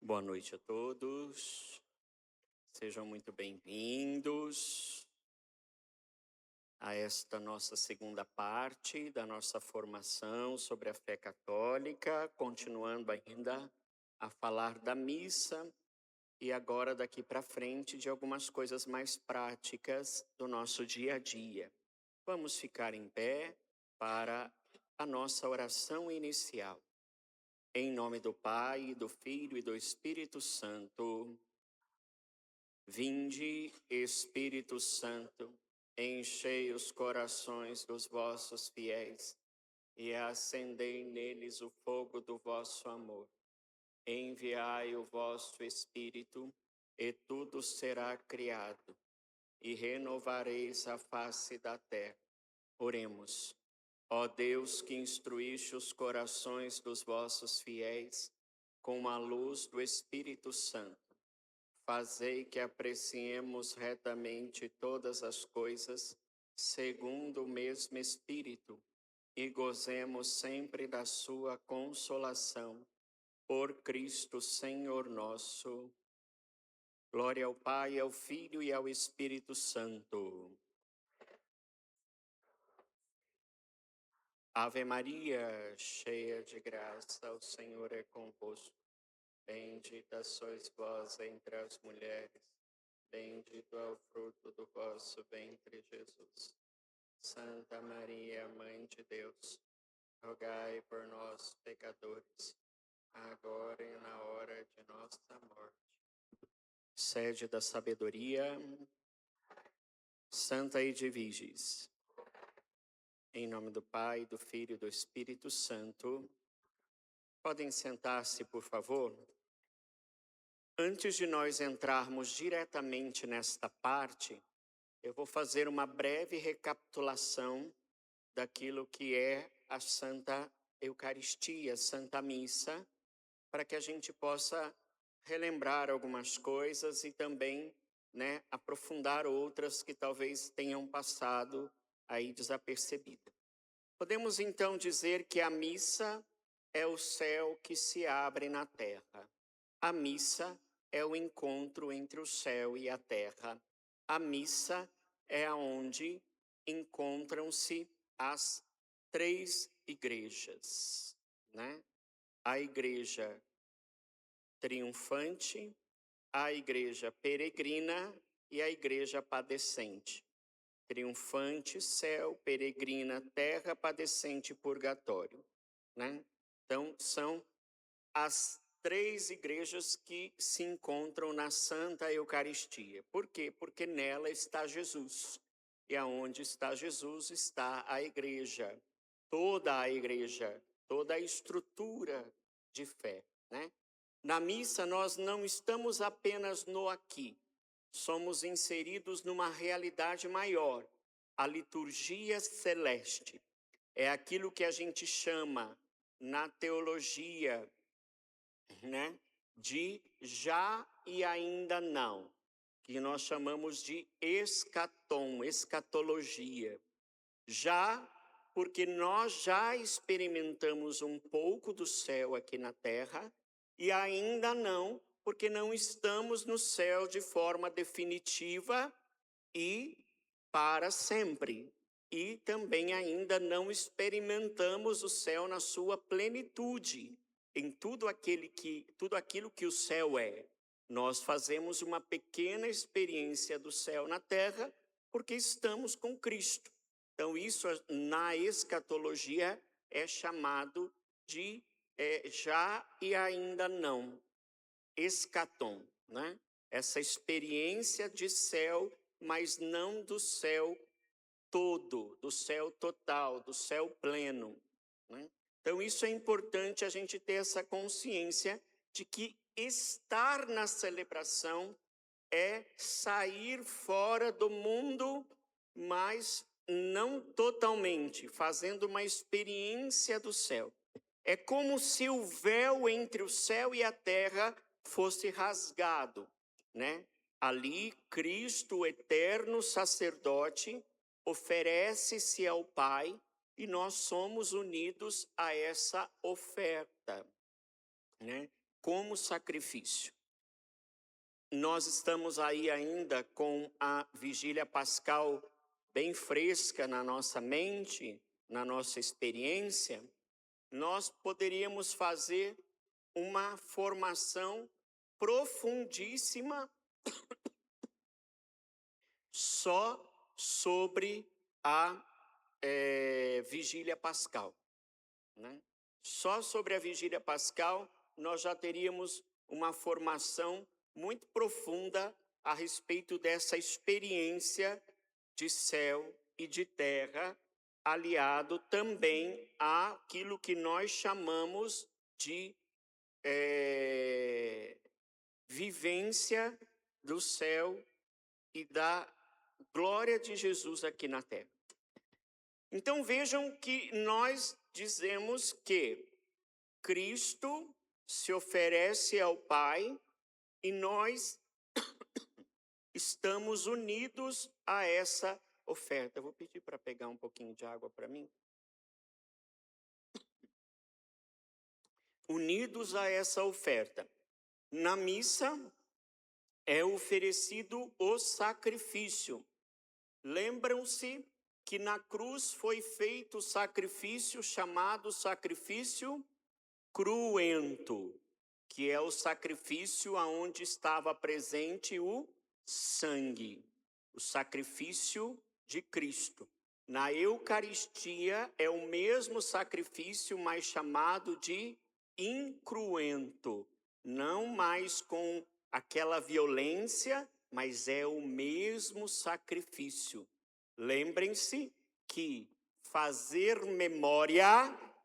Boa noite a todos, sejam muito bem-vindos a esta nossa segunda parte da nossa formação sobre a fé católica, continuando ainda a falar da missa e agora daqui para frente de algumas coisas mais práticas do nosso dia a dia. Vamos ficar em pé para a nossa oração inicial. Em nome do Pai, do Filho e do Espírito Santo. Vinde, Espírito Santo, enchei os corações dos vossos fiéis e acendei neles o fogo do vosso amor. Enviai o vosso Espírito, e tudo será criado, e renovareis a face da terra. Oremos. Ó Deus, que instruíste os corações dos vossos fiéis com a luz do Espírito Santo, fazei que apreciemos retamente todas as coisas, segundo o mesmo Espírito, e gozemos sempre da sua consolação. Por Cristo Senhor nosso. Glória ao Pai, ao Filho e ao Espírito Santo. Ave Maria, cheia de graça, o Senhor é convosco. Bendita sois vós entre as mulheres, bendito é o fruto do vosso ventre, Jesus. Santa Maria, Mãe de Deus, rogai por nós, pecadores, agora e na hora de nossa morte. Sede da sabedoria, Santa Edviges. Em nome do Pai, do Filho e do Espírito Santo. Podem sentar-se, por favor? Antes de nós entrarmos diretamente nesta parte, eu vou fazer uma breve recapitulação daquilo que é a Santa Eucaristia, Santa Missa, para que a gente possa relembrar algumas coisas e também, aprofundar outras que talvez tenham passado aí desapercebida. Podemos então dizer que a missa é o céu que se abre na terra. A missa é o encontro entre o céu e a terra. A missa é onde encontram-se as três igrejas, A igreja triunfante, a igreja peregrina e a igreja padecente. Triunfante, céu; peregrina, terra; padecente, purgatório, Então, são as três igrejas que se encontram na Santa Eucaristia. Por quê? Porque nela está Jesus. E aonde está Jesus está a igreja. Toda a igreja, toda a estrutura de fé, Na missa nós não estamos apenas no aqui. Somos inseridos numa realidade maior. A liturgia celeste é aquilo que a gente chama na teologia, de já e ainda não, que nós chamamos de escatom, escatologia. Já, porque nós já experimentamos um pouco do céu aqui na terra, e ainda não, porque não estamos no céu de forma definitiva e para sempre. E também ainda não experimentamos o céu na sua plenitude, em tudo aquilo que o céu é. Nós fazemos uma pequena experiência do céu na terra, porque estamos com Cristo. Então isso na escatologia é chamado de já e ainda não. Escatom, Essa experiência de céu, mas não do céu todo, do céu total, do céu pleno, Então isso é importante a gente ter essa consciência de que estar na celebração é sair fora do mundo, mas não totalmente, fazendo uma experiência do céu. É como se o véu entre o céu e a terra fosse rasgado, Ali, Cristo, o eterno sacerdote, oferece-se ao Pai e nós somos unidos a essa oferta, como sacrifício. Nós estamos aí ainda com a vigília pascal bem fresca na nossa mente, na nossa experiência. Nós poderíamos fazer uma formação profundíssima só sobre a vigília pascal, né? Só sobre a vigília pascal nós já teríamos uma formação muito profunda a respeito dessa experiência de céu e de terra, aliado também àquilo que nós chamamos de vivência do céu e da glória de Jesus aqui na terra. Então vejam que nós dizemos que Cristo se oferece ao Pai e nós estamos unidos a essa oferta. Eu vou pedir para pegar um pouquinho de água para mim. Unidos a essa oferta. Na missa é oferecido o sacrifício. Lembram-se que na cruz foi feito o sacrifício chamado sacrifício cruento, que é o sacrifício aonde estava presente o sangue, o sacrifício de Cristo. Na Eucaristia é o mesmo sacrifício, mas chamado de incruento, não mais com aquela violência, mas é o mesmo sacrifício. Lembrem-se que fazer memória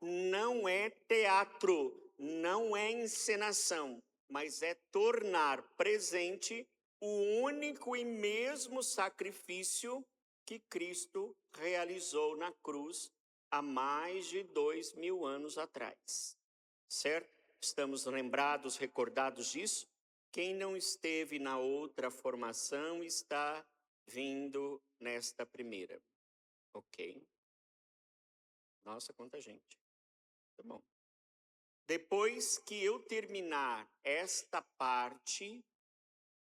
não é teatro, não é encenação, mas é tornar presente o único e mesmo sacrifício que Cristo realizou na cruz há mais de 2000 anos atrás. Certo? Estamos lembrados, recordados disso? Quem não esteve na outra formação está vindo nesta primeira. Ok. Nossa, quanta gente. Tá bom. Depois que eu terminar esta parte,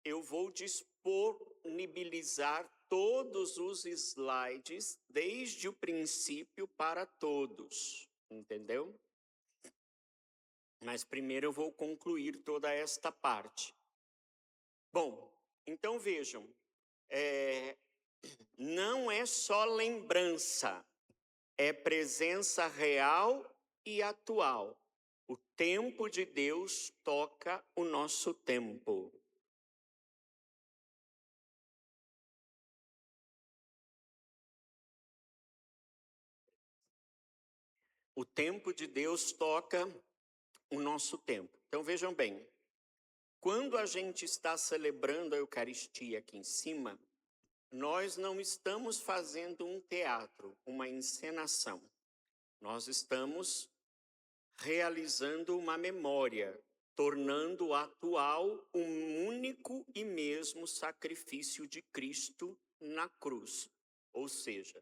eu vou disponibilizar todos os slides, desde o princípio para todos. Entendeu? Mas primeiro eu vou concluir toda esta parte. Bom, então vejam, não é só lembrança, é presença real e atual. O tempo de Deus toca o nosso tempo. O tempo de Deus toca o nosso tempo. Então vejam bem, quando a gente está celebrando a Eucaristia aqui em cima, nós não estamos fazendo um teatro, uma encenação. Nós estamos realizando uma memória, tornando atual um único e mesmo sacrifício de Cristo na cruz. Ou seja,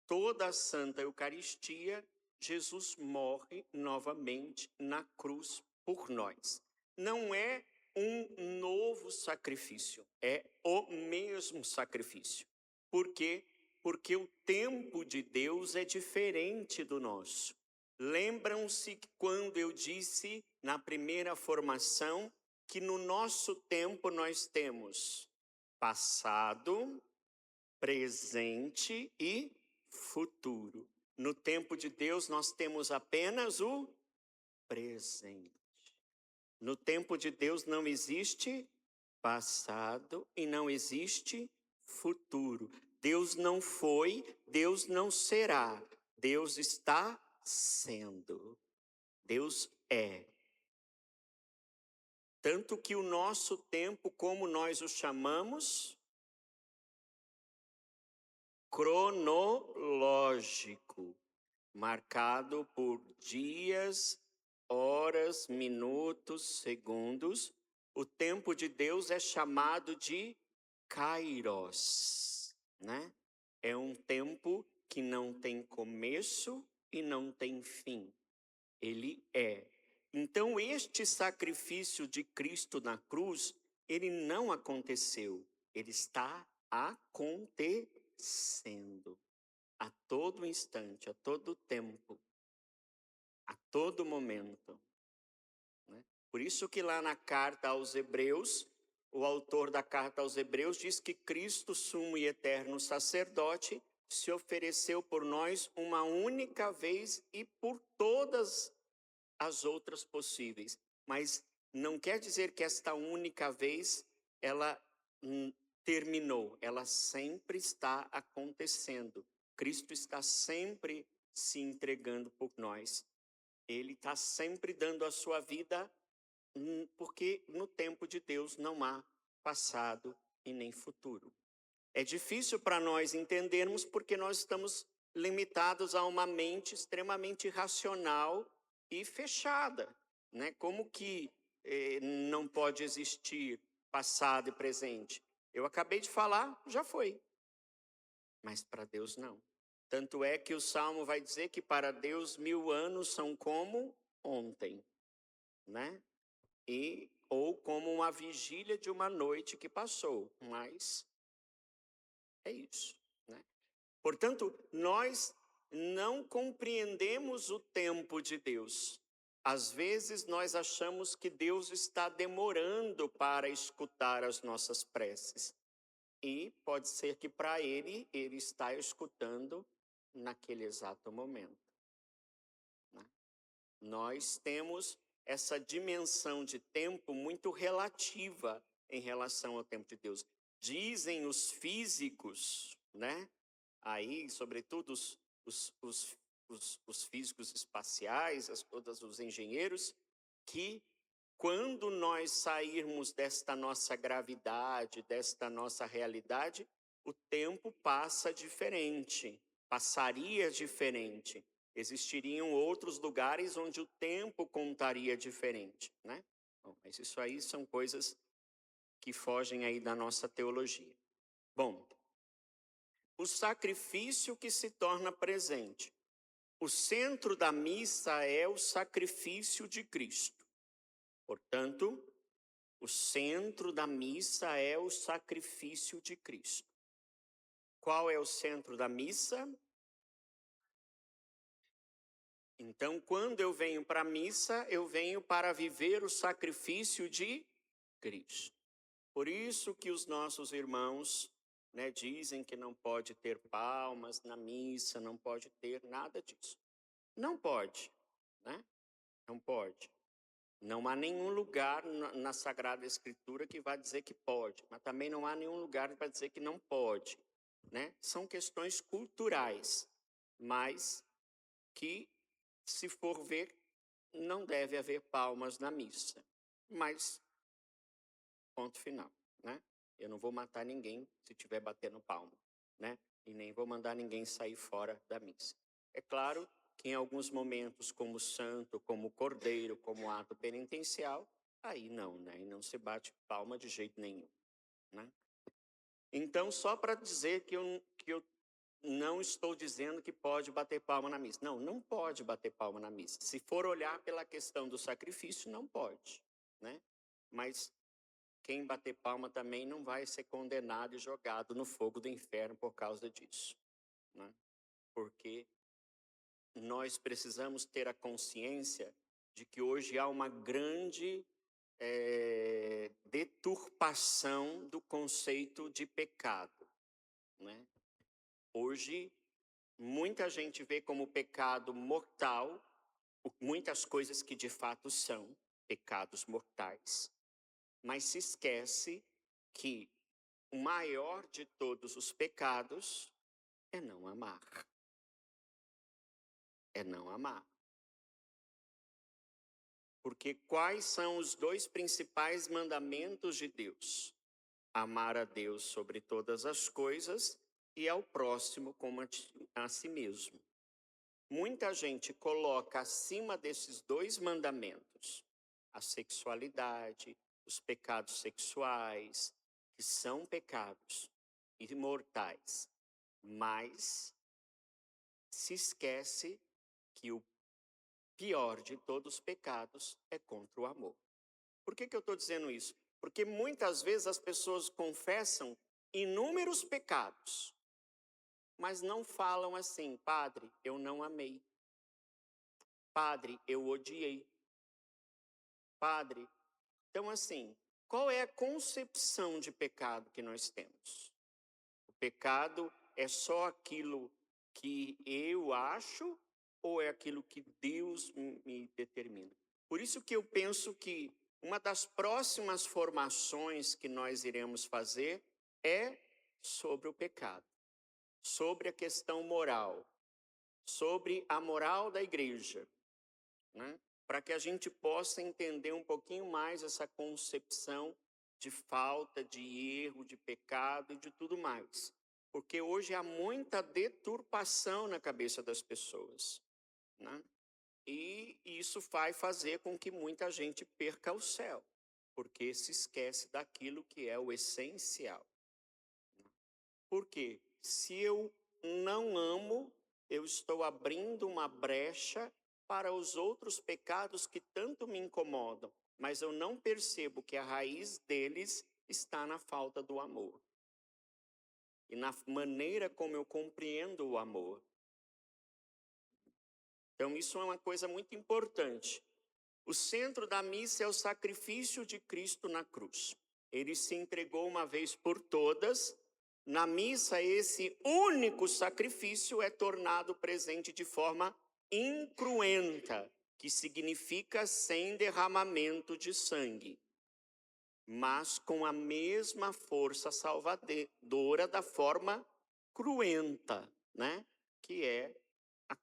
toda a Santa Eucaristia, Jesus morre novamente na cruz por nós. Não é um novo sacrifício, é o mesmo sacrifício. Por quê? Porque o tempo de Deus é diferente do nosso. Lembram-se que quando eu disse na primeira formação que no nosso tempo nós temos passado, presente e futuro. No tempo de Deus nós temos apenas o presente. No tempo de Deus não existe passado e não existe futuro. Deus não foi, Deus não será. Deus está sendo. Deus é. Tanto que o nosso tempo, como nós o chamamos, cronológico, marcado por dias, horas, minutos, segundos. O tempo de Deus é chamado de kairos, né? É um tempo que não tem começo e não tem fim. Ele é. Então, este sacrifício de Cristo na cruz, ele não aconteceu, ele está acontecendo a todo instante, a todo tempo, a todo momento, né? Por isso que lá na carta aos Hebreus, o autor da carta aos Hebreus diz que Cristo, sumo e eterno sacerdote, se ofereceu por nós uma única vez e por todas as outras possíveis. Mas não quer dizer que esta única vez ela terminou, ela sempre está acontecendo. Cristo está sempre se entregando por nós. Ele está sempre dando a sua vida, porque no tempo de Deus não há passado e nem futuro. É difícil para nós entendermos porque nós estamos limitados a uma mente extremamente racional e fechada, né? Como que não pode existir passado e presente? Eu acabei de falar, já foi. Mas para Deus não. Tanto é que o Salmo vai dizer que para Deus 1000 anos são como ontem, né? Ou como uma vigília de uma noite que passou, mas é isso, né? Portanto, nós não compreendemos o tempo de Deus. Às vezes nós achamos que Deus está demorando para escutar as nossas preces. E pode ser que para ele está escutando naquele exato momento, né? Nós temos essa dimensão de tempo muito relativa em relação ao tempo de Deus. Dizem os físicos, né? Aí, sobretudo os físicos espaciais, todos os engenheiros, que quando nós sairmos desta nossa gravidade, desta nossa realidade, o tempo passa diferente, passaria diferente. Existiriam outros lugares onde o tempo contaria diferente, né? Bom, mas isso aí são coisas que fogem aí da nossa teologia. Bom, o sacrifício que se torna presente. O centro da missa é o sacrifício de Cristo. Portanto, o centro da missa é o sacrifício de Cristo. Qual é o centro da missa? Então, quando eu venho para a missa, eu venho para viver o sacrifício de Cristo. Por isso que os nossos irmãos, né, dizem que não pode ter palmas na missa, não pode ter nada disso. Não pode, né? Não pode. Não há nenhum lugar na Sagrada Escritura que vá dizer que pode, mas também não há nenhum lugar que vai dizer que não pode, né? São questões culturais, mas que, se for ver, não deve haver palmas na missa. Mas, ponto final, né? Eu não vou matar ninguém se estiver batendo palma, né? E nem vou mandar ninguém sair fora da missa. É claro que em alguns momentos, como santo, como cordeiro, como ato penitencial, aí não, né? E não se bate palma de jeito nenhum, né? Então, só para dizer que eu não estou dizendo que pode bater palma na missa. Não, não pode bater palma na missa. Se for olhar pela questão do sacrifício, não pode, né? Mas quem bater palma também não vai ser condenado e jogado no fogo do inferno por causa disso, né? Porque nós precisamos ter a consciência de que hoje há uma grande deturpação do conceito de pecado, né? Hoje, muita gente vê como pecado mortal muitas coisas que de fato são pecados mortais, mas se esquece que o maior de todos os pecados é não amar. É não amar. Porque quais são os dois principais mandamentos de Deus? Amar a Deus sobre todas as coisas e ao próximo como a si mesmo. Muita gente coloca acima desses dois mandamentos a sexualidade, os pecados sexuais, que são pecados imortais, mas se esquece que o pior de todos os pecados é contra o amor. Por que eu estou dizendo isso? Porque muitas vezes as pessoas confessam inúmeros pecados, mas não falam assim: padre, eu não amei. Padre, eu odiei. Padre, então assim, qual é a concepção de pecado que nós temos? O pecado é só aquilo que eu acho ou é aquilo que Deus me determina? Por isso que eu penso que uma das próximas formações que nós iremos fazer é sobre o pecado, sobre a questão moral, sobre a moral da igreja, né? Para que a gente possa entender um pouquinho mais essa concepção de falta, de erro, de pecado e de tudo mais. Porque hoje há muita deturpação na cabeça das pessoas, né? E isso vai fazer com que muita gente perca o céu, porque se esquece daquilo que é o essencial. Por quê? Se eu não amo, eu estou abrindo uma brecha para os outros pecados que tanto me incomodam, mas eu não percebo que a raiz deles está na falta do amor e na maneira como eu compreendo o amor. Então, isso é uma coisa muito importante. O centro da missa é o sacrifício de Cristo na cruz. Ele se entregou uma vez por todas. Na missa, esse único sacrifício é tornado presente de forma incruenta, que significa sem derramamento de sangue, mas com a mesma força salvadora da forma cruenta, né? Que é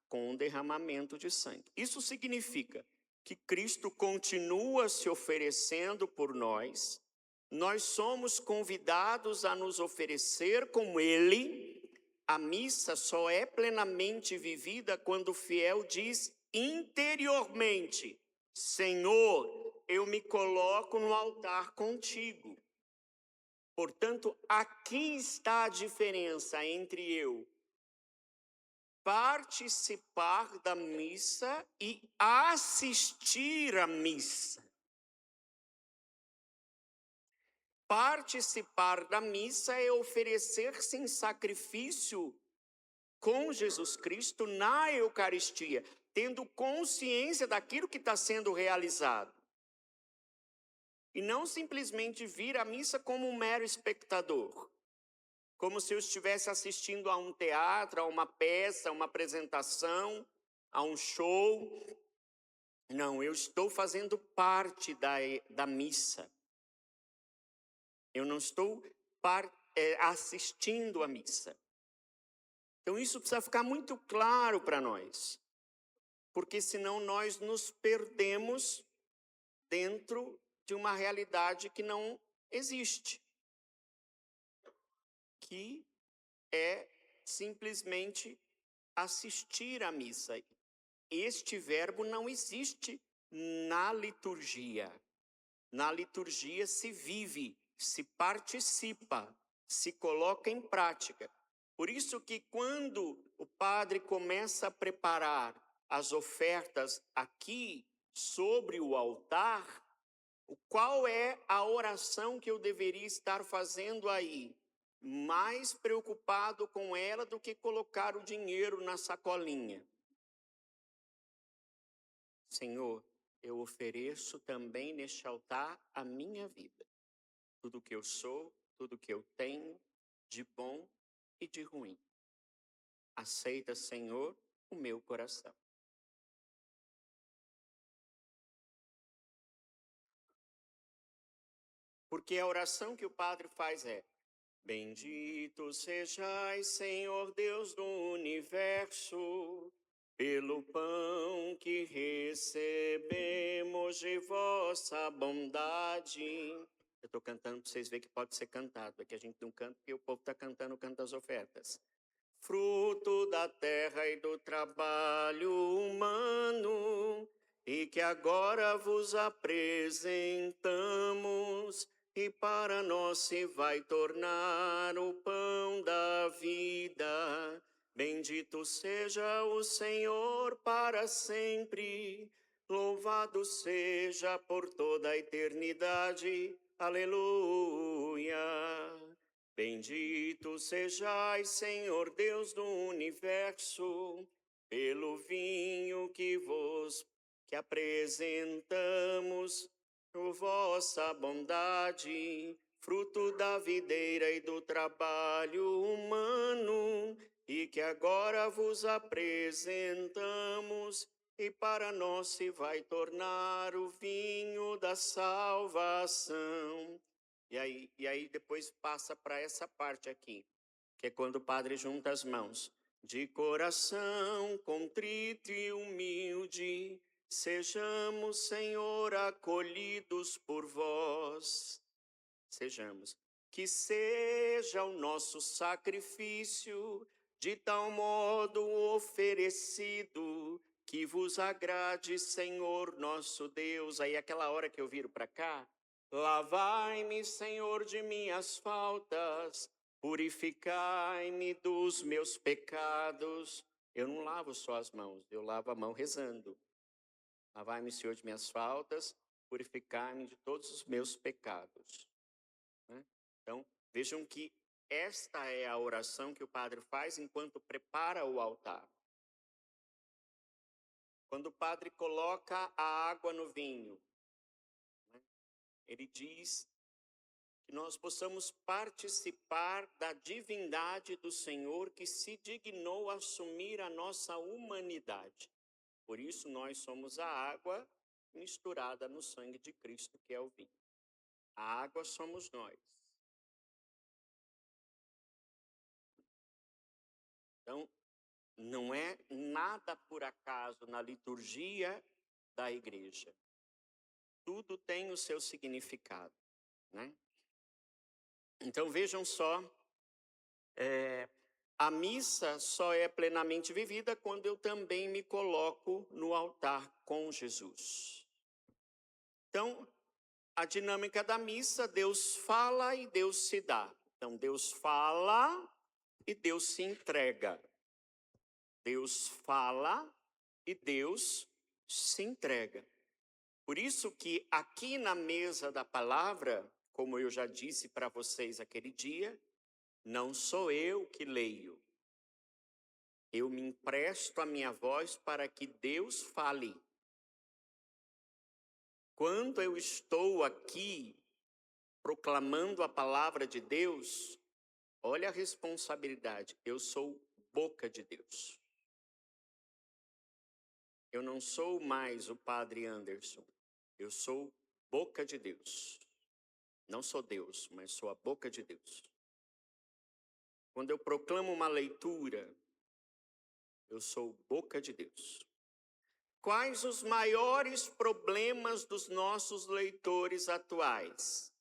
com derramamento de sangue. Isso significa que Cristo continua se oferecendo por nós, nós somos convidados a nos oferecer como Ele. A missa só é plenamente vivida quando o fiel diz interiormente: Senhor, eu me coloco no altar contigo. Portanto, aqui está a diferença entre eu participar da missa e assistir à missa. Participar da missa é oferecer-se em sacrifício com Jesus Cristo na Eucaristia, tendo consciência daquilo que está sendo realizado. E não simplesmente vir à missa como um mero espectador, como se eu estivesse assistindo a um teatro, a uma peça, a uma apresentação, a um show. Não, eu estou fazendo parte da missa. Eu não estou assistindo à missa. Então isso precisa ficar muito claro para nós, porque senão nós nos perdemos dentro de uma realidade que não existe, que é simplesmente assistir à missa. Este verbo não existe na liturgia. Na liturgia se vive, se participa, se coloca em prática. Por isso que quando o padre começa a preparar as ofertas aqui sobre o altar, qual é a oração que eu deveria estar fazendo aí? Mais preocupado com ela do que colocar o dinheiro na sacolinha. Senhor, eu ofereço também neste altar a minha vida. Tudo que eu sou, tudo que eu tenho, de bom e de ruim. Aceita, Senhor, o meu coração. Porque a oração que o padre faz é: bendito sejais, Senhor Deus do universo, pelo pão que recebemos de vossa bondade. Eu estou cantando para vocês verem que pode ser cantado. Aqui a gente não canta porque o povo está cantando o canto das ofertas. Fruto da terra e do trabalho humano, e que agora vos apresentamos, e para nós se vai tornar o pão da vida. Bendito seja o Senhor para sempre, louvado seja por toda a eternidade. Aleluia. Bendito sejais, Senhor Deus do universo, pelo vinho que apresentamos, por vossa bondade, fruto da videira e do trabalho humano, e que agora vos apresentamos, e para nós se vai tornar o vinho da salvação. E aí depois passa para essa parte aqui, que é quando o padre junta as mãos. De coração contrito e humilde, sejamos, Senhor, acolhidos por vós. Sejamos. Que seja o nosso sacrifício de tal modo oferecido que vos agrade, Senhor nosso Deus. Aí aquela hora que eu viro para cá, lavai-me, Senhor, de minhas faltas, purificai-me dos meus pecados. Eu não lavo só as mãos, eu lavo a mão rezando. Lavai-me, Senhor, de minhas faltas, purificai-me de todos os meus pecados. Então, vejam que esta é a oração que o padre faz enquanto prepara o altar. Quando o padre coloca a água no vinho, ele diz que nós possamos participar da divindade do Senhor que se dignou a assumir a nossa humanidade. Por isso nós somos a água misturada no sangue de Cristo, que é o vinho. A água somos nós. Então, não é nada por acaso na liturgia da igreja. Tudo tem o seu significado, né? Então vejam só, a missa só é plenamente vivida quando eu também me coloco no altar com Jesus. Então, a dinâmica da missa, Deus fala e Deus se dá. Então, Deus fala e Deus se entrega. Deus fala e Deus se entrega. Por isso que aqui na mesa da palavra, como eu já disse para vocês aquele dia, não sou eu que leio. Eu me empresto a minha voz para que Deus fale. Quando eu estou aqui proclamando a palavra de Deus, olha a responsabilidade, eu sou boca de Deus. Eu não sou mais o padre Anderson, eu sou boca de Deus. Não sou Deus, mas sou a boca de Deus. Quando eu proclamo uma leitura, eu sou boca de Deus. Quais os maiores problemas dos nossos leitores atuais?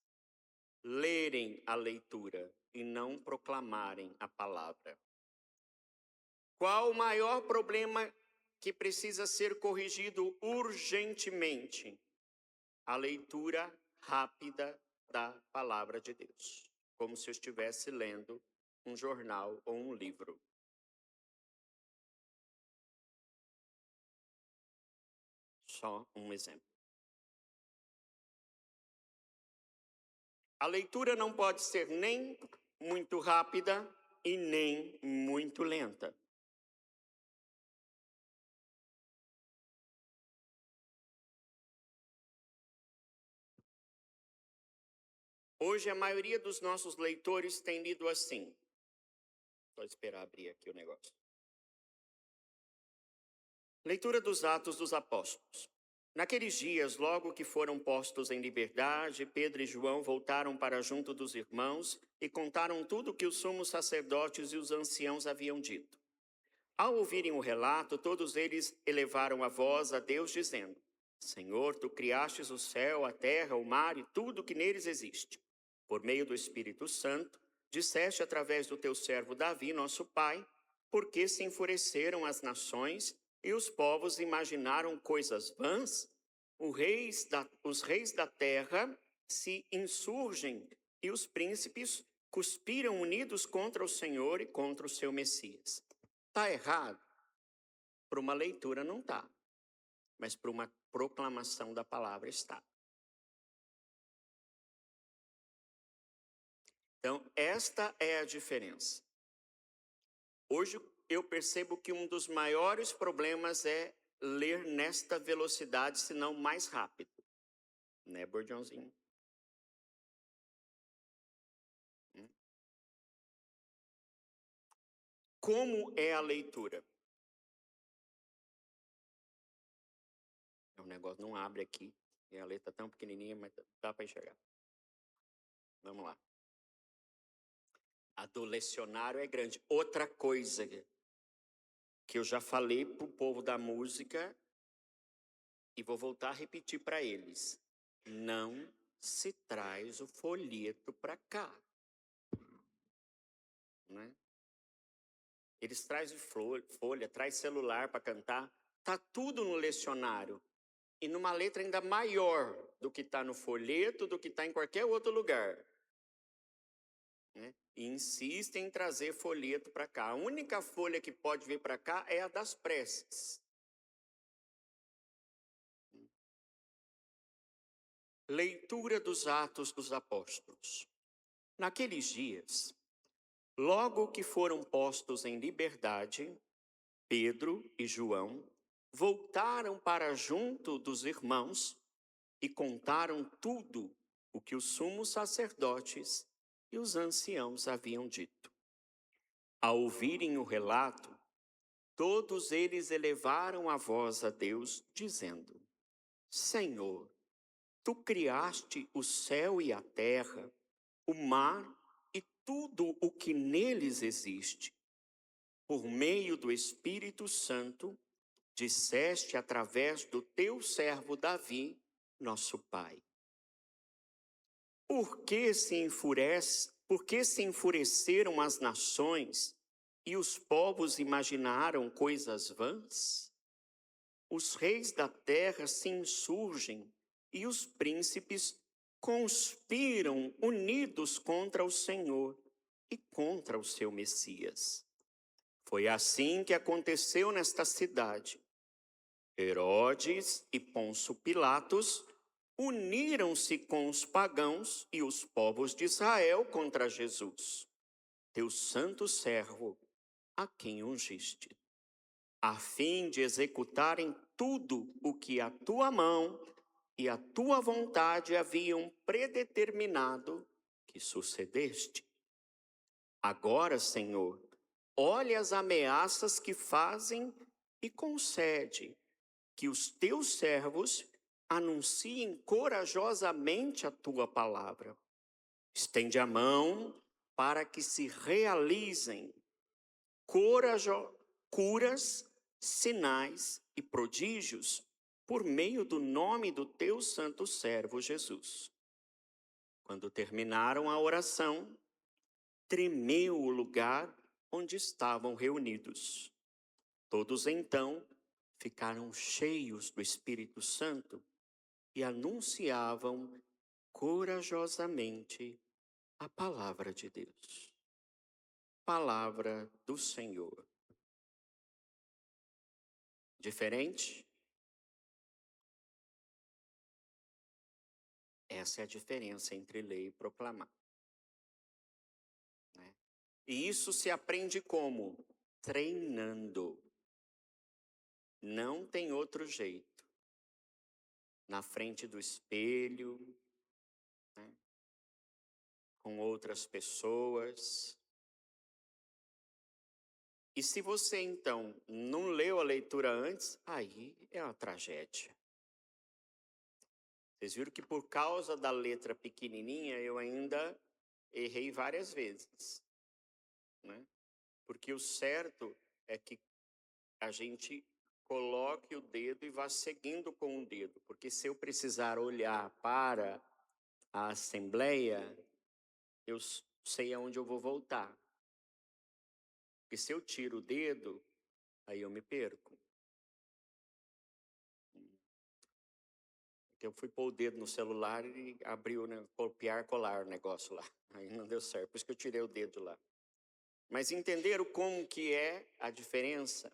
Lerem a leitura e não proclamarem a palavra. Qual o maior problema que precisa ser corrigido urgentemente? A leitura rápida da palavra de Deus, como se eu estivesse lendo um jornal ou um livro. Só um exemplo. A leitura não pode ser nem muito rápida e nem muito lenta. Hoje a maioria dos nossos leitores tem lido assim. Só esperar abrir aqui o negócio. Leitura dos Atos dos Apóstolos. Naqueles dias, logo que foram postos em liberdade, Pedro e João voltaram para junto dos irmãos e contaram tudo o que os sumos sacerdotes e os anciãos haviam dito. Ao ouvirem o relato, todos eles elevaram a voz a Deus, dizendo: Senhor, tu criastes o céu, a terra, o mar e tudo o que neles existe. Por meio do Espírito Santo, disseste através do teu servo Davi, nosso pai, porque se enfureceram as nações e os povos imaginaram coisas vãs? Os reis da terra se insurgem e os príncipes conspiram unidos contra o Senhor e contra o seu Messias. Está errado? Para uma leitura não está, mas para uma proclamação da palavra está. Então, esta é a diferença. Hoje eu percebo que um dos maiores problemas é ler nesta velocidade, se não mais rápido. Né, Bordãozinho? Como é a leitura? O negócio não abre aqui. E a letra é tão pequenininha, mas dá para enxergar. Vamos lá. A do lecionário é grande. Outra coisa que eu já falei para o povo da música e vou voltar a repetir para eles. Não se traz o folheto para cá. Né? Eles trazem folha, traz celular para cantar. Tá tudo no lecionário. E numa letra ainda maior do que está no folheto, do que está em qualquer outro lugar. Né? E insistem em trazer folheto para cá. A única folha que pode vir para cá é a das preces. Leitura dos Atos dos Apóstolos. Naqueles dias, logo que foram postos em liberdade, Pedro e João voltaram para junto dos irmãos e contaram tudo o que os sumos sacerdotes e os anciãos haviam dito. Ao ouvirem o relato, todos eles elevaram a voz a Deus, dizendo: Senhor, tu criaste o céu e a terra, o mar e tudo o que neles existe. Por meio do Espírito Santo, disseste através do teu servo Davi, nosso pai. Por que se enfureceram as nações e os povos imaginaram coisas vãs? Os reis da terra se insurgem e os príncipes conspiram unidos contra o Senhor e contra o seu Messias. Foi assim que aconteceu nesta cidade. Herodes e Pôncio Pilatos uniram-se com os pagãos e os povos de Israel contra Jesus, teu santo servo, a quem ungiste, a fim de executarem tudo o que a tua mão e a tua vontade haviam predeterminado que sucedeste. Agora, Senhor, olhe as ameaças que fazem e concede que os teus servos anunciem corajosamente a tua palavra. Estende a mão para que se realizem curas, sinais e prodígios por meio do nome do teu santo servo Jesus. Quando terminaram a oração, tremeu o lugar onde estavam reunidos. Todos então ficaram cheios do Espírito Santo e anunciavam corajosamente a palavra de Deus. Palavra do Senhor. Diferente? Essa é a diferença entre ler e proclamar. Né? E isso se aprende como? Treinando. Não tem outro jeito. Na frente do espelho, né? Com outras pessoas. E se você, então, não leu a leitura antes, aí é uma tragédia. Vocês viram que por causa da letra pequenininha, eu ainda errei várias vezes. Né? Porque o certo é que a gente coloque o dedo e vá seguindo com o dedo. Porque se eu precisar olhar para a assembleia, eu sei aonde eu vou voltar. Porque se eu tiro o dedo, aí eu me perco. Eu fui pôr o dedo no celular e abriu, né, copiar, colar o negócio lá. Aí não deu certo, por isso que eu tirei o dedo lá. Mas entenderam como que é a diferença?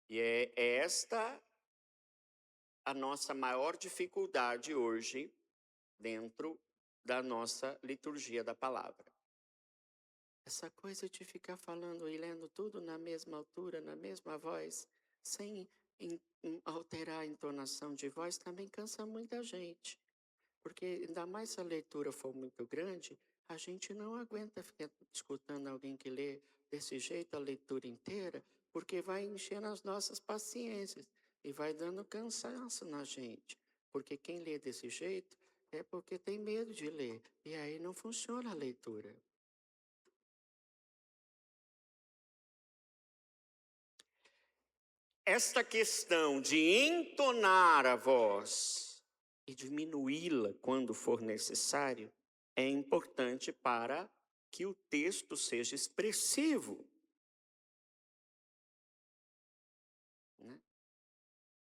E é esta a nossa maior dificuldade hoje dentro da nossa liturgia da palavra. Essa coisa de ficar falando e lendo tudo na mesma altura, na mesma voz, sem alterar a entonação de voz, também cansa muita gente. Porque ainda mais se a leitura for muito grande, a gente não aguenta ficar escutando alguém que lê desse jeito a leitura inteira, porque vai enchendo as nossas paciências e vai dando cansaço na gente. Porque quem lê desse jeito é porque tem medo de ler, e aí não funciona a leitura. Esta questão de entonar a voz e diminuí-la quando for necessário é importante para que o texto seja expressivo. Né?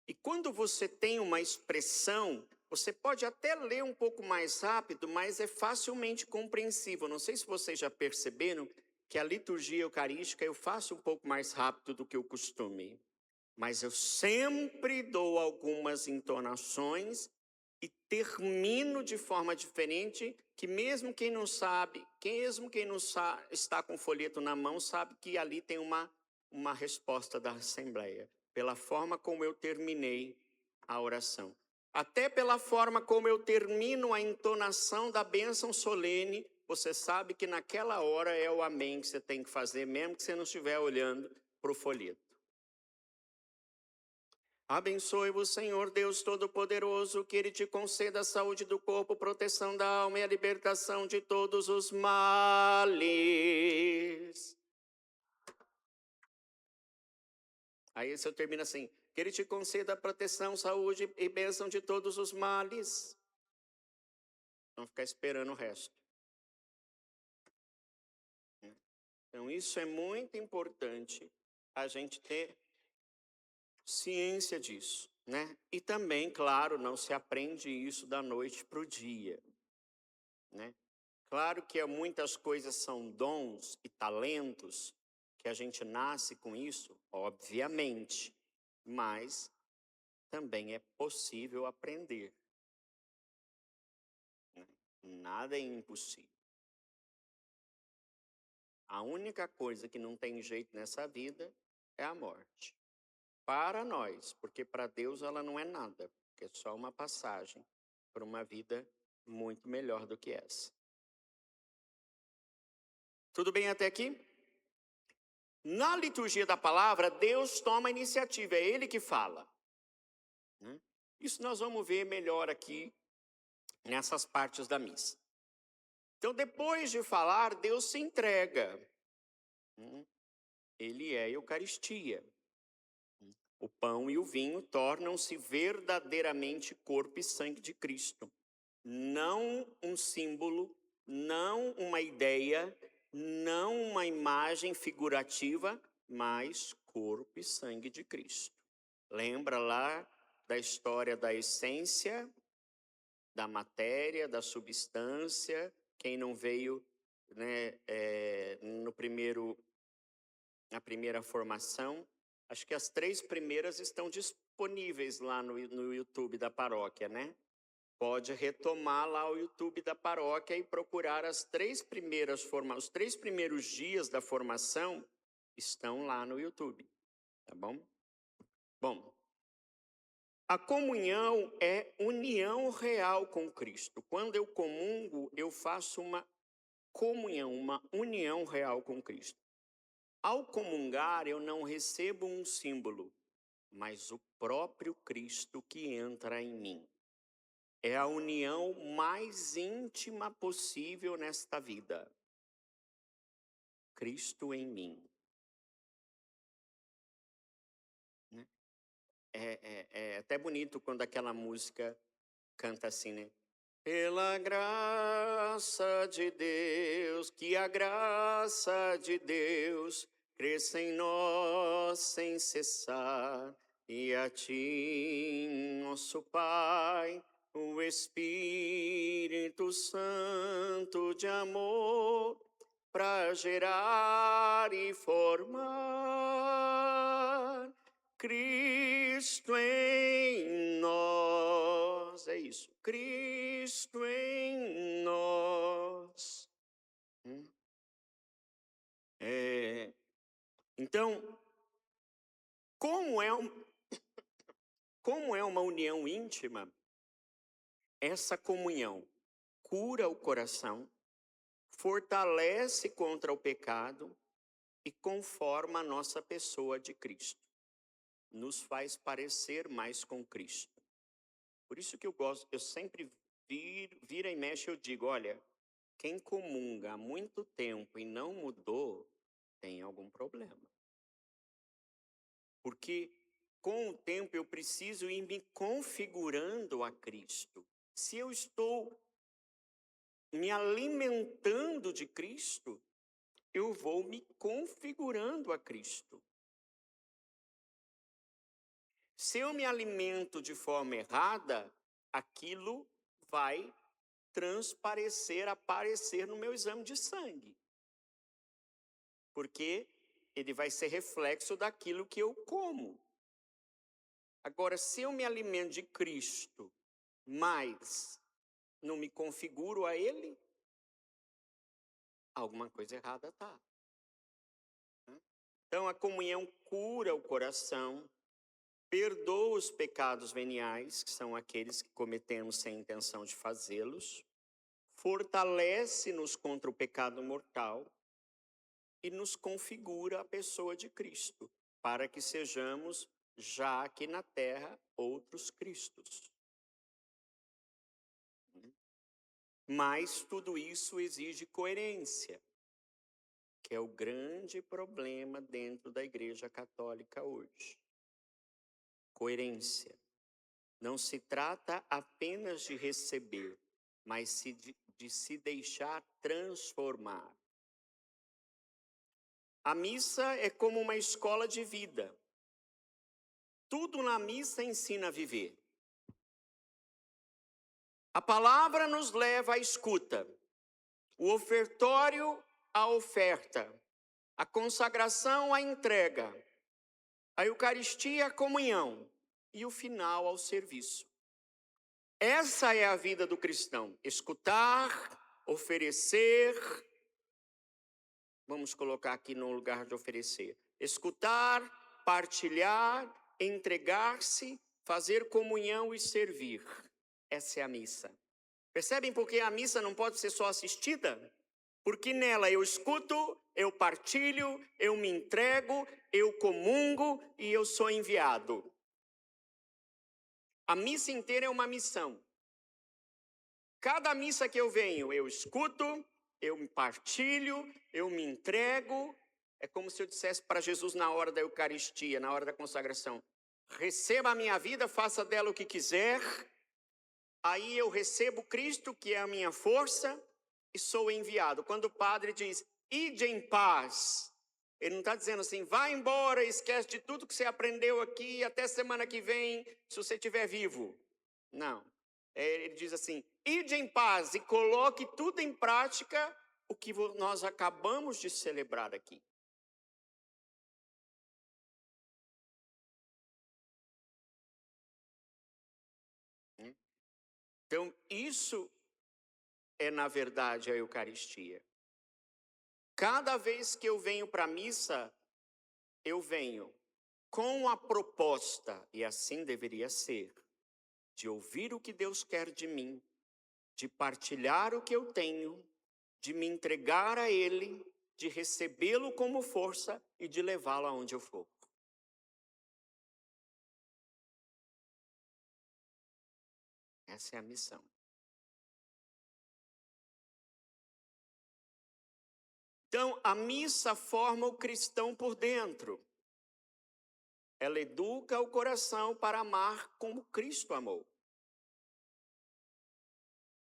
E quando você tem uma expressão, você pode até ler um pouco mais rápido, mas é facilmente compreensível. Não sei se vocês já perceberam que a liturgia eucarística eu faço um pouco mais rápido do que o costume. Mas eu sempre dou algumas entonações e termino de forma diferente, que mesmo quem não sabe, está com o folheto na mão, sabe que ali tem uma resposta da Assembleia, pela forma como eu terminei a oração. Até pela forma como eu termino a entonação da bênção solene, você sabe que naquela hora é o amém que você tem que fazer, mesmo que você não estiver olhando para o folheto. Abençoe-vos, Senhor Deus Todo-Poderoso, que Ele te conceda a saúde do corpo, proteção da alma e a libertação de todos os males. Aí se eu termino assim, que Ele te conceda a proteção, saúde e bênção de todos os males. Não ficar esperando o resto. Então isso é muito importante, a gente ter ciência disso, né? E também, claro, não se aprende isso da noite para o dia, né? Claro que muitas coisas são dons e talentos, que a gente nasce com isso, obviamente, mas também é possível aprender, né? Nada é impossível. A única coisa que não tem jeito nessa vida é a morte. Para nós, porque para Deus ela não é nada, porque é só uma passagem para uma vida muito melhor do que essa. Tudo bem até aqui? Na liturgia da palavra, Deus toma a iniciativa, é Ele que fala. Né? Isso nós vamos ver melhor aqui nessas partes da missa. Então, depois de falar, Deus se entrega. Ele é a Eucaristia. O pão e o vinho tornam-se verdadeiramente corpo e sangue de Cristo. Não um símbolo, não uma ideia, não uma imagem figurativa, mas corpo e sangue de Cristo. Lembra lá da história da essência, da matéria, da substância? Quem não veio, né, na primeira formação, acho que as 3 primeiras estão disponíveis lá no YouTube da paróquia, né? Pode retomar lá o YouTube da paróquia e procurar os 3 primeiros dias da formação estão lá no YouTube, tá bom? Bom, a comunhão é união real com Cristo. Quando eu comungo, eu faço uma comunhão, uma união real com Cristo. Ao comungar, eu não recebo um símbolo, mas o próprio Cristo que entra em mim. É a união mais íntima possível nesta vida. Cristo em mim. É até bonito quando aquela música canta assim, né? Pela graça de Deus, que a graça de Deus cresça em nós sem cessar, e a ti, nosso Pai, o Espírito Santo de amor, para gerar e formar Cristo em nós. é isso. Cristo em nós. Então, como é uma união íntima, essa comunhão cura o coração, fortalece contra o pecado e conforma a nossa pessoa de Cristo. Nos faz parecer mais com Cristo. Por isso que eu sempre vira e mexe, eu digo, olha, quem comunga há muito tempo e não mudou, tem algum problema. Porque com o tempo eu preciso ir me configurando a Cristo. Se eu estou me alimentando de Cristo, eu vou me configurando a Cristo. Se eu me alimento de forma errada, aquilo vai transparecer, aparecer no meu exame de sangue. Porque ele vai ser reflexo daquilo que eu como. Agora, se eu me alimento de Cristo, mas não me configuro a Ele, alguma coisa errada está. Então, a comunhão cura o coração, perdoa os pecados veniais, que são aqueles que cometemos sem intenção de fazê-los, fortalece-nos contra o pecado mortal e nos configura a pessoa de Cristo, para que sejamos, já aqui na terra, outros Cristos. Mas tudo isso exige coerência, que é o grande problema dentro da Igreja Católica hoje. Coerência. Não se trata apenas de receber, mas de se deixar transformar. A missa é como uma escola de vida. Tudo na missa ensina a viver. A palavra nos leva à escuta, o ofertório à oferta, a consagração à entrega, a Eucaristia à comunhão e o final ao serviço. Essa é a vida do cristão: escutar, oferecer. Vamos colocar aqui no lugar de oferecer. Escutar, partilhar, entregar-se, fazer comunhão e servir. Essa é a missa. Percebem por que a missa não pode ser só assistida? Porque nela eu escuto, eu partilho, eu me entrego, eu comungo e eu sou enviado. A missa inteira é uma missão. Cada missa que eu venho, eu escuto, eu me partilho, eu me entrego. É como se eu dissesse para Jesus na hora da Eucaristia, na hora da consagração: receba a minha vida, faça dela o que quiser. Aí eu recebo Cristo, que é a minha força, e sou enviado. Quando o padre diz, ide em paz, ele não está dizendo assim, vai embora, esquece de tudo que você aprendeu aqui, até semana que vem, se você estiver vivo. Não. Ele diz assim, ide em paz e coloque tudo em prática o que nós acabamos de celebrar aqui. Então, isso é, na verdade, a Eucaristia. Cada vez que eu venho para a missa, eu venho com a proposta, e assim deveria ser, de ouvir o que Deus quer de mim, de partilhar o que eu tenho, de me entregar a Ele, de recebê-lo como força e de levá-lo aonde eu for. Essa é a missão. Então, a missa forma o cristão por dentro. Ela educa o coração para amar como Cristo amou.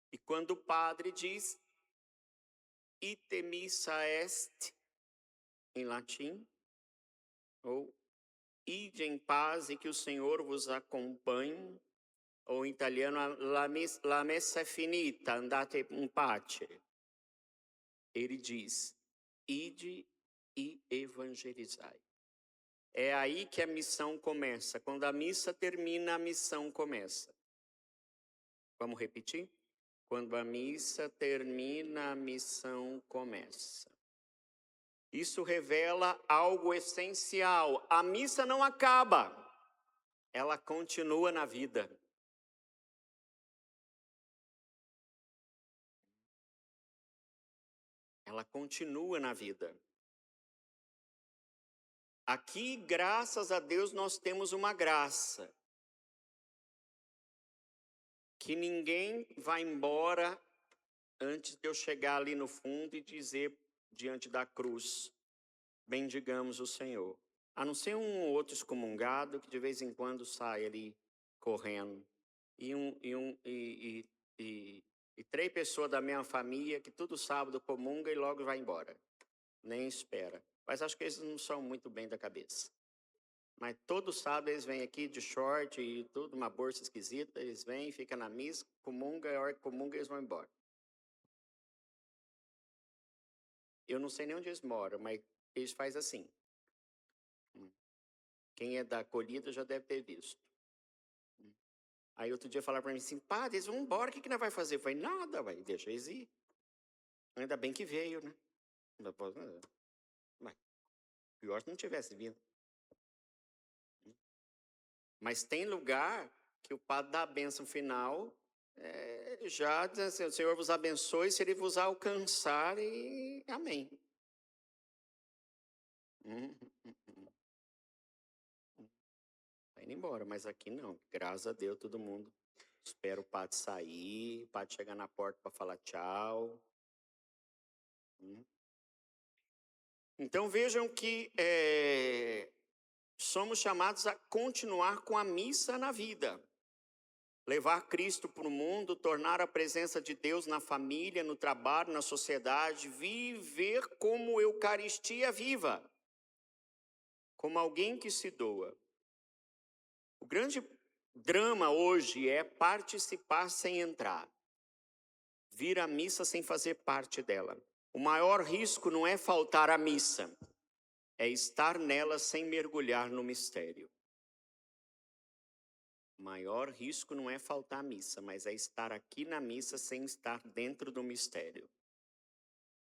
E quando o padre diz, ite missa est, em latim, ou ide em paz e que o Senhor vos acompanhe, ou em italiano, la messa è finita, andate in pace. Ele diz, ide e evangelizai. É aí que a missão começa. Quando a missa termina, a missão começa. Vamos repetir? Quando a missa termina, a missão começa. Isso revela algo essencial. A missa não acaba, ela continua na vida. Ela continua na vida. Aqui, graças a Deus, nós temos uma graça. Que ninguém vai embora antes de eu chegar ali no fundo e dizer diante da cruz, bendigamos o Senhor. A não ser um ou outro excomungado que de vez em quando sai ali correndo. E 3 pessoas da minha família que todo sábado comunga e logo vai embora. Nem espera. Mas acho que eles não são muito bem da cabeça. Mas todo sábado eles vêm aqui de short e tudo, uma bolsa esquisita. Eles vêm, ficam na missa, comunga, e a hora que comunga eles vão embora. Eu não sei nem onde eles moram, mas eles fazem assim. Quem é da acolhida já deve ter visto. Aí outro dia falaram para mim assim, padre, eles vão embora, o que nós vai fazer? Eu falei, nada, vai, deixa eles ir. Ainda bem que veio, né? Mas, pior se não tivesse vindo. Mas tem lugar que o padre dá a bênção final, já diz assim, o Senhor vos abençoe, se Ele vos alcançar, e amém. Tá indo embora, mas aqui não, graças a Deus, todo mundo espera o padre sair, o padre chegar na porta para falar tchau. Então vejam que somos chamados a continuar com a missa na vida. Levar Cristo para o mundo, tornar a presença de Deus na família, no trabalho, na sociedade, viver como Eucaristia viva, como alguém que se doa. O grande drama hoje é participar sem entrar, vir à missa sem fazer parte dela. O maior risco não é faltar à missa, é estar nela sem mergulhar no mistério. O maior risco não é faltar à missa, mas é estar aqui na missa sem estar dentro do mistério.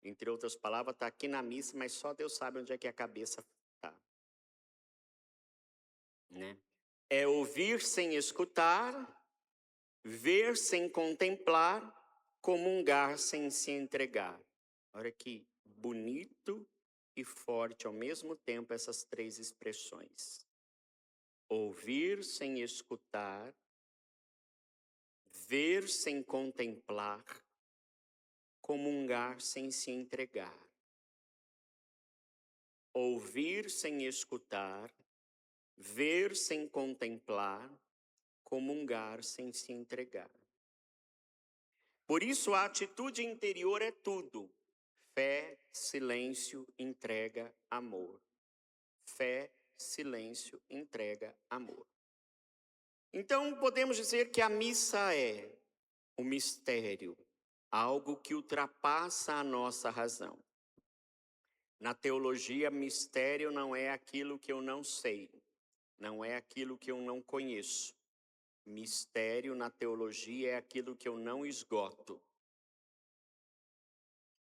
Entre outras palavras, está aqui na missa, mas só Deus sabe onde é que a cabeça está. Né? É ouvir sem escutar, ver sem contemplar, comungar sem se entregar. Olha que bonito e forte ao mesmo tempo essas 3 expressões. Ouvir sem escutar, ver sem contemplar, comungar sem se entregar. Ouvir sem escutar, ver sem contemplar, comungar sem se entregar. Por isso a atitude interior é tudo. Fé, silêncio, entrega, amor. Fé, silêncio, entrega, amor. Então podemos dizer que a missa é o mistério, algo que ultrapassa a nossa razão. Na teologia, mistério não é aquilo que eu não sei, não é aquilo que eu não conheço. Mistério na teologia é aquilo que eu não esgoto.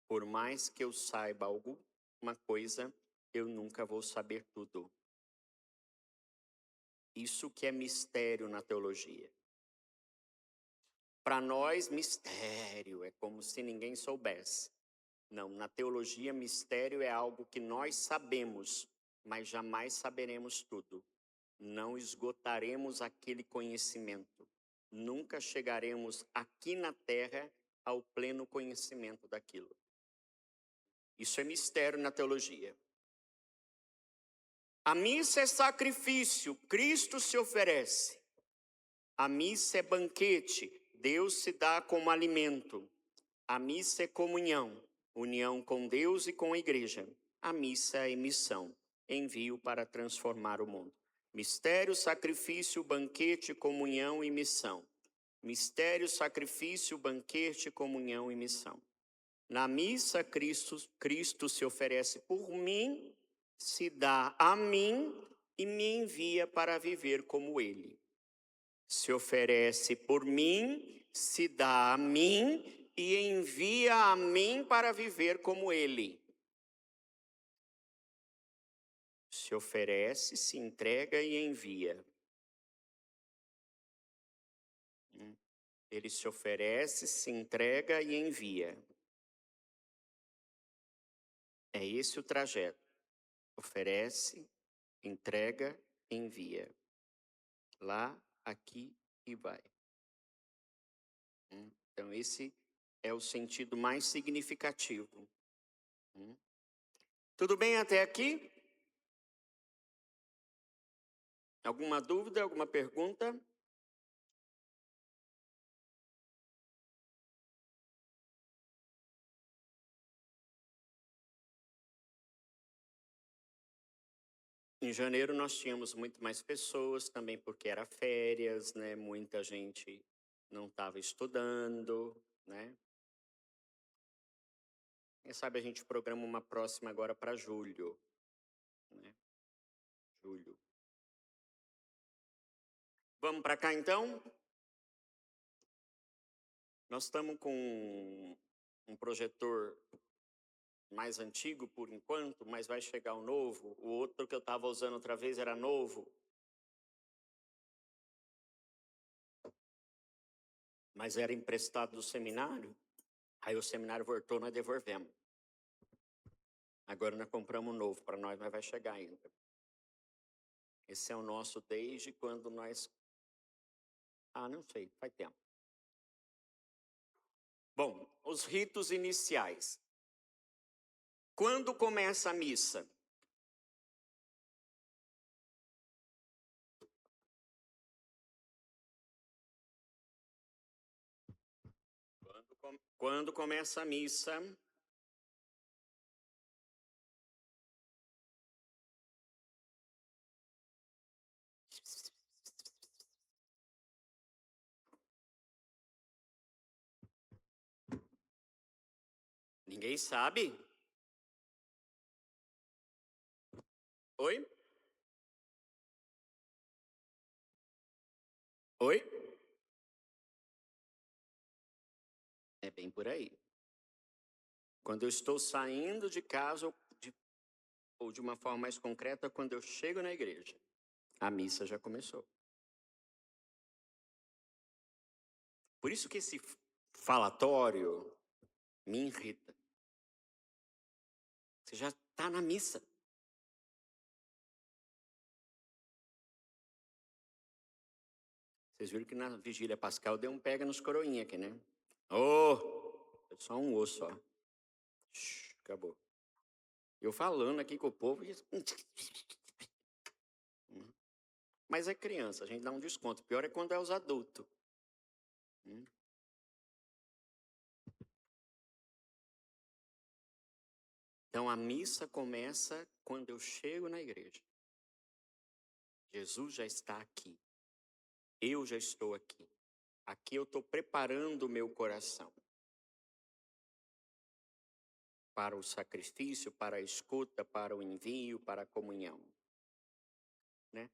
Por mais que eu saiba alguma coisa, eu nunca vou saber tudo. Isso que é mistério na teologia. Para nós, mistério é como se ninguém soubesse. Não, na teologia, mistério é algo que nós sabemos, mas jamais saberemos tudo. Não esgotaremos aquele conhecimento. Nunca chegaremos aqui na terra ao pleno conhecimento daquilo. Isso é mistério na teologia. A missa é sacrifício, Cristo se oferece. A missa é banquete, Deus se dá como alimento. A missa é comunhão, união com Deus e com a igreja. A missa é missão, envio para transformar o mundo. Mistério, sacrifício, banquete, comunhão e missão. Mistério, sacrifício, banquete, comunhão e missão. Na missa, Cristo se oferece por mim, se dá a mim e me envia para viver como Ele. Se oferece por mim, se dá a mim e envia a mim para viver como ele. Se oferece, se entrega e envia. Ele se oferece, se entrega e envia. É esse o trajeto. Oferece, entrega, envia. Lá, aqui e vai. Então, esse é o sentido mais significativo. Tudo bem até aqui? Alguma dúvida, alguma pergunta? Em janeiro nós tínhamos muito mais pessoas, também porque era férias, né? Muita gente não estava estudando, né? Quem sabe a gente programa uma próxima agora para julho, né? Julho. Vamos para cá então? Nós estamos com um projetor mais antigo por enquanto, mas vai chegar o novo. O outro que eu estava usando outra vez era novo. Mas era emprestado do seminário. Aí o seminário voltou, nós devolvemos. Agora nós compramos um novo para nós, mas vai chegar ainda. Esse é o nosso desde quando nós... não sei, faz tempo. Bom, os ritos iniciais. Quando começa a missa? Quando começa a missa? Ninguém sabe? Oi? Oi? É bem por aí. Quando eu estou saindo de casa, ou de uma forma mais concreta, quando eu chego na igreja, a missa já começou. Por isso que esse falatório me irrita. Você já está na missa. Vocês viram que na vigília pascal deu um pega nos coroinha aqui, né? É só um osso, ó. Acabou. Eu falando aqui com o povo. Mas é criança, a gente dá um desconto. Pior é quando é os adultos. Então a missa começa quando eu chego na igreja. Jesus já está aqui. Eu já estou aqui. Aqui eu estou preparando o meu coração para o sacrifício, para a escuta, para o envio, para a comunhão. Né?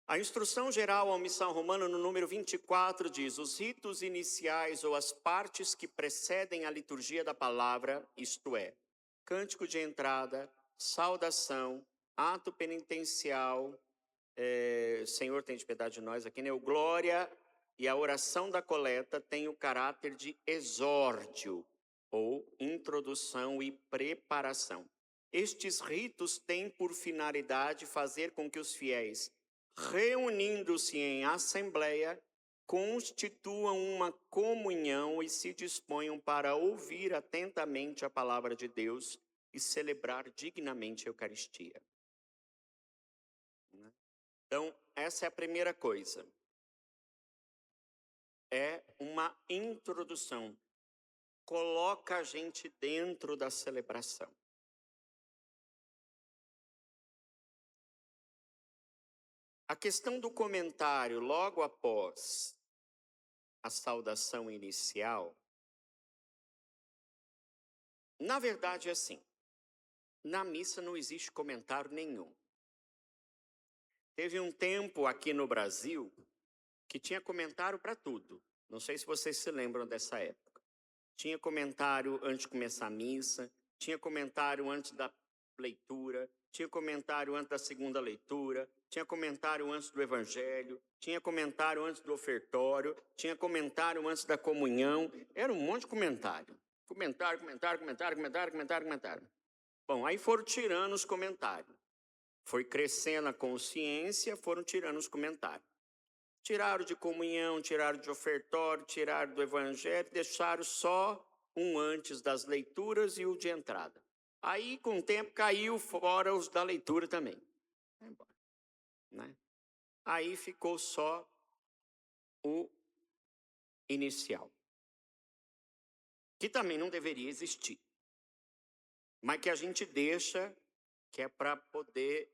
A instrução geral ao missão romana, no número 24, diz: os ritos iniciais ou as partes que precedem a liturgia da palavra, isto é, cântico de entrada, saudação, ato penitencial, Senhor tem de piedade de nós aqui, né? O glória e a oração da coleta tem o caráter de exórdio, ou introdução e preparação. Estes ritos têm por finalidade fazer com que os fiéis, reunindo-se em assembleia, constituam uma comunhão e se disponham para ouvir atentamente a palavra de Deus e celebrar dignamente a Eucaristia. Então, essa é a primeira coisa. É uma introdução. Coloca a gente dentro da celebração. A questão do comentário logo após a saudação inicial, na verdade é assim. Na missa não existe comentário nenhum. Teve um tempo aqui no Brasil que tinha comentário para tudo. Não sei se vocês se lembram dessa época. Tinha comentário antes de começar a missa, tinha comentário antes da leitura, tinha comentário antes da segunda leitura, tinha comentário antes do evangelho, tinha comentário antes do ofertório, tinha comentário antes da comunhão. Era um monte de comentário. Comentário. Bom, aí foram tirando os comentários. Foi crescendo a consciência, foram tirando os comentários. Tiraram de comunhão, tiraram de ofertório, tiraram do evangelho, deixaram só um antes das leituras e o de entrada. Aí, com o tempo, caiu fora os da leitura também. Vai embora, né? Aí ficou só o inicial, que também não deveria existir, mas que a gente deixa, que é para poder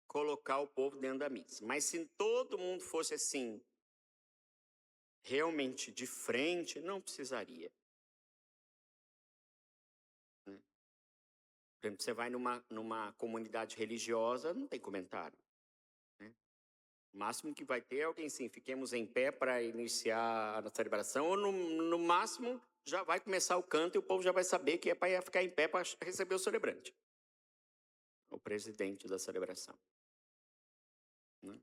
colocar o povo dentro da missa. Mas se todo mundo fosse assim, realmente de frente, não precisaria. Né? Por exemplo, você vai numa comunidade religiosa, não tem comentário. Né? O máximo que vai ter é alguém assim, fiquemos em pé para iniciar a celebração, ou no máximo já vai começar o canto e o povo já vai saber que é para ficar em pé para receber o celebrante. O presidente da celebração. Né?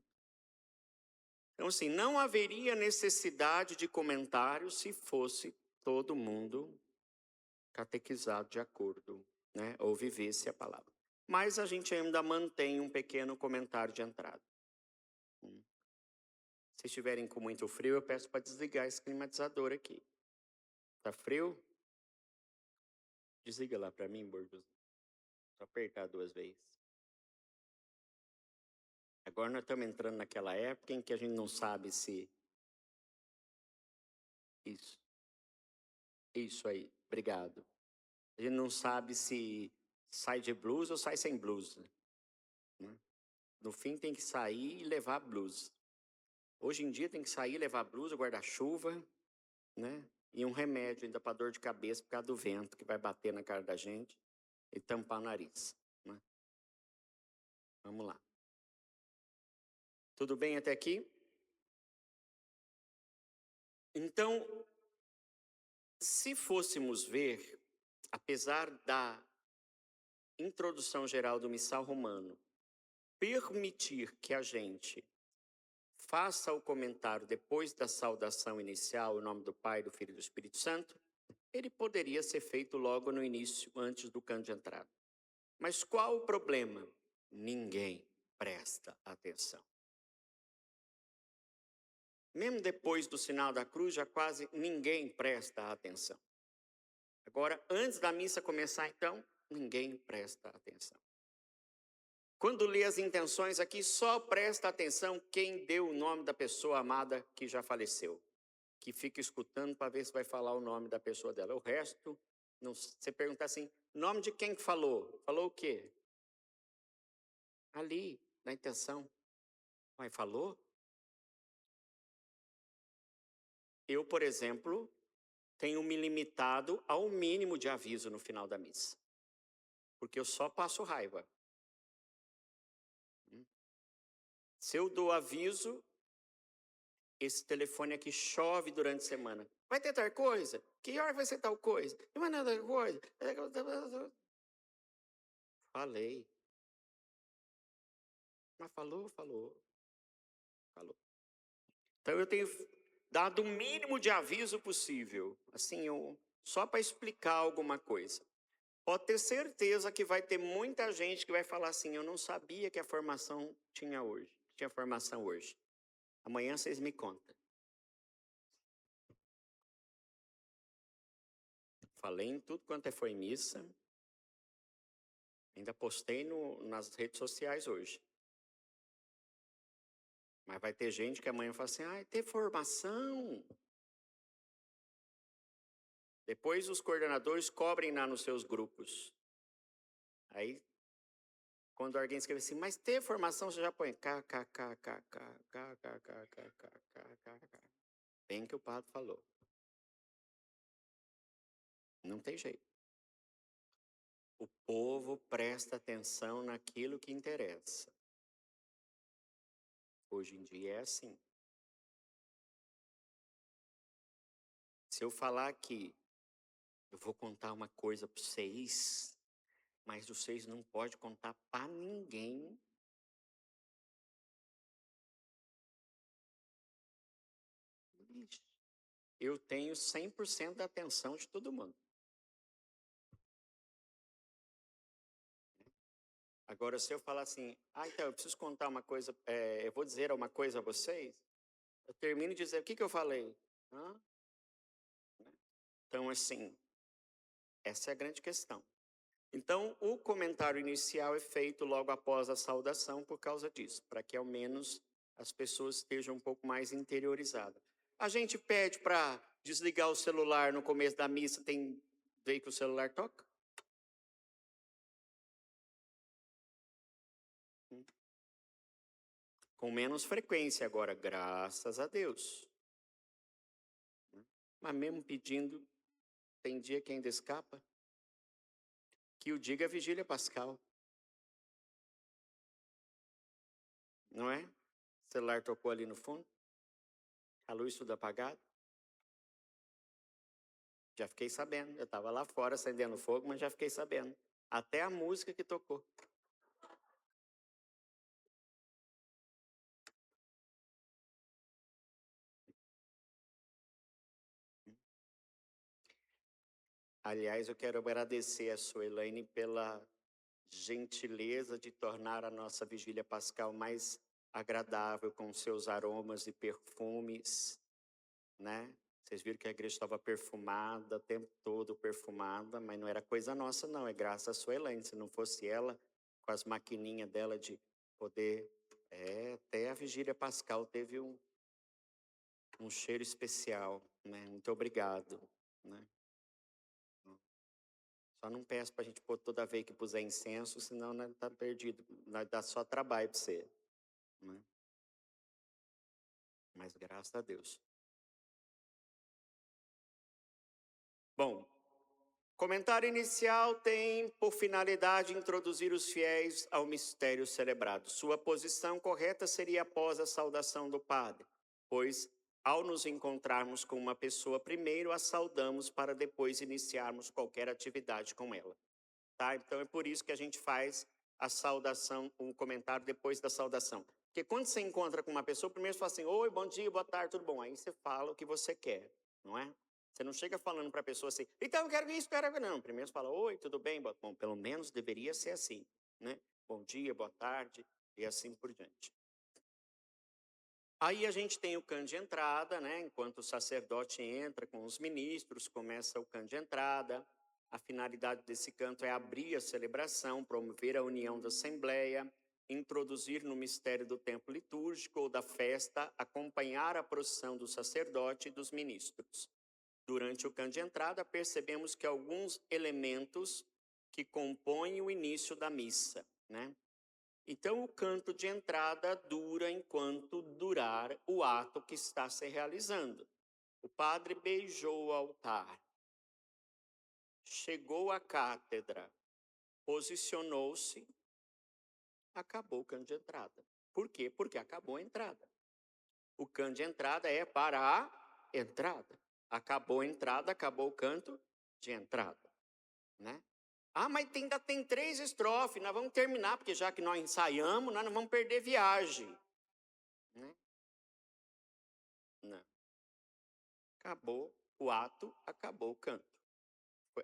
Então, assim, não haveria necessidade de comentário se fosse todo mundo catequizado de acordo, né? Ou vivesse a palavra. Mas a gente ainda mantém um pequeno comentário de entrada. Se estiverem com muito frio, eu peço para desligar esse climatizador aqui. Tá frio? Desliga lá para mim, Borges. Só apertar 2 vezes. Agora nós estamos entrando naquela época em que a gente não sabe se... Isso aí, obrigado. A gente não sabe se sai de blusa ou sai sem blusa. Né? No fim tem que sair e levar blusa. Hoje em dia tem que sair e levar blusa, guarda-chuva, né? E um remédio ainda para dor de cabeça por causa do vento que vai bater na cara da gente e tampar o nariz. Né? Vamos lá. Tudo bem até aqui? Então, se fôssemos ver, apesar da introdução geral do missal romano permitir que a gente faça o comentário depois da saudação inicial, em nome do Pai, do Filho e do Espírito Santo, ele poderia ser feito logo no início, antes do canto de entrada. Mas qual o problema? Ninguém presta atenção. Mesmo depois do sinal da cruz, já quase ninguém presta atenção. Agora, antes da missa começar, então, ninguém presta atenção. Quando lê as intenções aqui, só presta atenção quem deu o nome da pessoa amada que já faleceu. Que fica escutando para ver se vai falar o nome da pessoa dela. O resto, não, você pergunta assim, nome de quem que falou? Falou o quê? Ali, na intenção. Mas falou? Eu, por exemplo, tenho me limitado ao mínimo de aviso no final da missa. Porque eu só passo raiva. Se eu dou aviso, esse telefone aqui chove durante a semana. Vai ter tal coisa? Que hora vai ser tal coisa? Não vai nada tal coisa? Falei. Mas falou. Então eu tenho dado o mínimo de aviso possível. Assim, só para explicar alguma coisa. Pode ter certeza que vai ter muita gente que vai falar assim, eu não sabia que a formação tinha formação hoje. Amanhã vocês me contam. Falei em tudo quanto foi missa. Ainda postei nas redes sociais hoje. Mas vai ter gente que amanhã fala assim, ter formação. Depois os coordenadores cobrem lá nos seus grupos. Aí, quando alguém escreve assim, mas ter formação, você já põe bem que o padre falou. Não tem jeito. O povo presta atenção naquilo que interessa. Hoje em dia é assim. Se eu falar aqui, eu vou contar uma coisa para vocês, mas vocês não podem contar para ninguém. Ixi, eu tenho 100% da atenção de todo mundo. Agora, se eu falar assim, então, eu preciso contar uma coisa, eu vou dizer uma coisa a vocês, eu termino de dizer, o que eu falei? Hã? Então, assim, essa é a grande questão. Então, o comentário inicial é feito logo após a saudação por causa disso, para que ao menos as pessoas estejam um pouco mais interiorizadas. A gente pede para desligar o celular no começo da missa, tem vez que o celular toca? Com menos frequência agora, graças a Deus. Mas mesmo pedindo, tem dia que ainda escapa. Que o diga a vigília pascal. Não é? O celular tocou ali no fundo, a luz tudo apagada. Já fiquei sabendo. Eu estava lá fora acendendo fogo, mas já fiquei sabendo. Até a música que tocou. Aliás, eu quero agradecer a sua Elaine pela gentileza de tornar a nossa vigília pascal mais agradável com seus aromas e perfumes, né? Vocês viram que a igreja estava perfumada, o tempo todo perfumada, mas não era coisa nossa, não. É graças à sua Elaine. Se não fosse ela, com as maquininhas dela de poder. Até a vigília pascal teve um cheiro especial, né? Muito obrigado, né? Só não peço para a gente pôr toda vez que puser incenso, senão né, tá perdido. Vai dar só trabalho para você, né? Mas graças a Deus. Bom, comentário inicial tem por finalidade introduzir os fiéis ao mistério celebrado. Sua posição correta seria após a saudação do padre, pois ao nos encontrarmos com uma pessoa, primeiro a saudamos para depois iniciarmos qualquer atividade com ela. Tá? Então é por isso que a gente faz a saudação, um comentário depois da saudação. Porque quando você encontra com uma pessoa, primeiro você fala assim, oi, bom dia, boa tarde, tudo bom? Aí você fala o que você quer, não é? Você não chega falando para a pessoa assim, então eu quero isso, quero não. Primeiro você fala, oi, tudo bem? Bom, pelo menos deveria ser assim, né? Bom dia, boa tarde e assim por diante. Aí a gente tem o canto de entrada, né? Enquanto o sacerdote entra com os ministros, começa o canto de entrada. A finalidade desse canto é abrir a celebração, promover a união da Assembleia, introduzir no mistério do tempo litúrgico ou da festa, acompanhar a procissão do sacerdote e dos ministros. Durante o canto de entrada, percebemos que alguns elementos que compõem o início da missa, né? Então, o canto de entrada dura enquanto durar o ato que está se realizando. O padre beijou o altar, chegou à cátedra, posicionou-se, acabou o canto de entrada. Por quê? Porque acabou a entrada. O canto de entrada é para a entrada. Acabou a entrada, acabou o canto de entrada, né? Mas ainda tem 3 estrofes, nós vamos terminar, porque já que nós ensaiamos, nós não vamos perder viagem, né? Não. Acabou o ato, acabou o canto.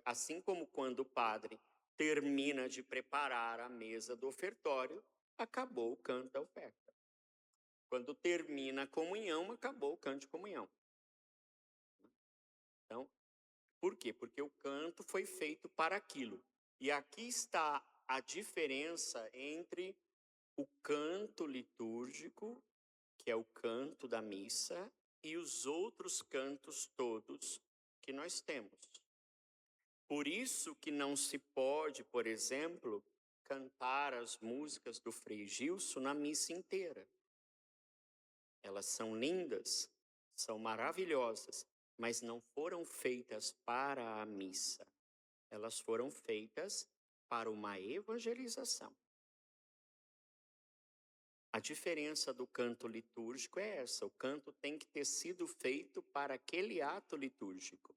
Assim como quando o padre termina de preparar a mesa do ofertório, acabou o canto da oferta. Quando termina a comunhão, acabou o canto de comunhão. Então, por quê? Porque o canto foi feito para aquilo. E aqui está a diferença entre o canto litúrgico, que é o canto da missa, e os outros cantos todos que nós temos. Por isso que não se pode, por exemplo, cantar as músicas do Frei Gilson na missa inteira. Elas são lindas, são maravilhosas, mas não foram feitas para a missa. Elas foram feitas para uma evangelização. A diferença do canto litúrgico é essa: o canto tem que ter sido feito para aquele ato litúrgico.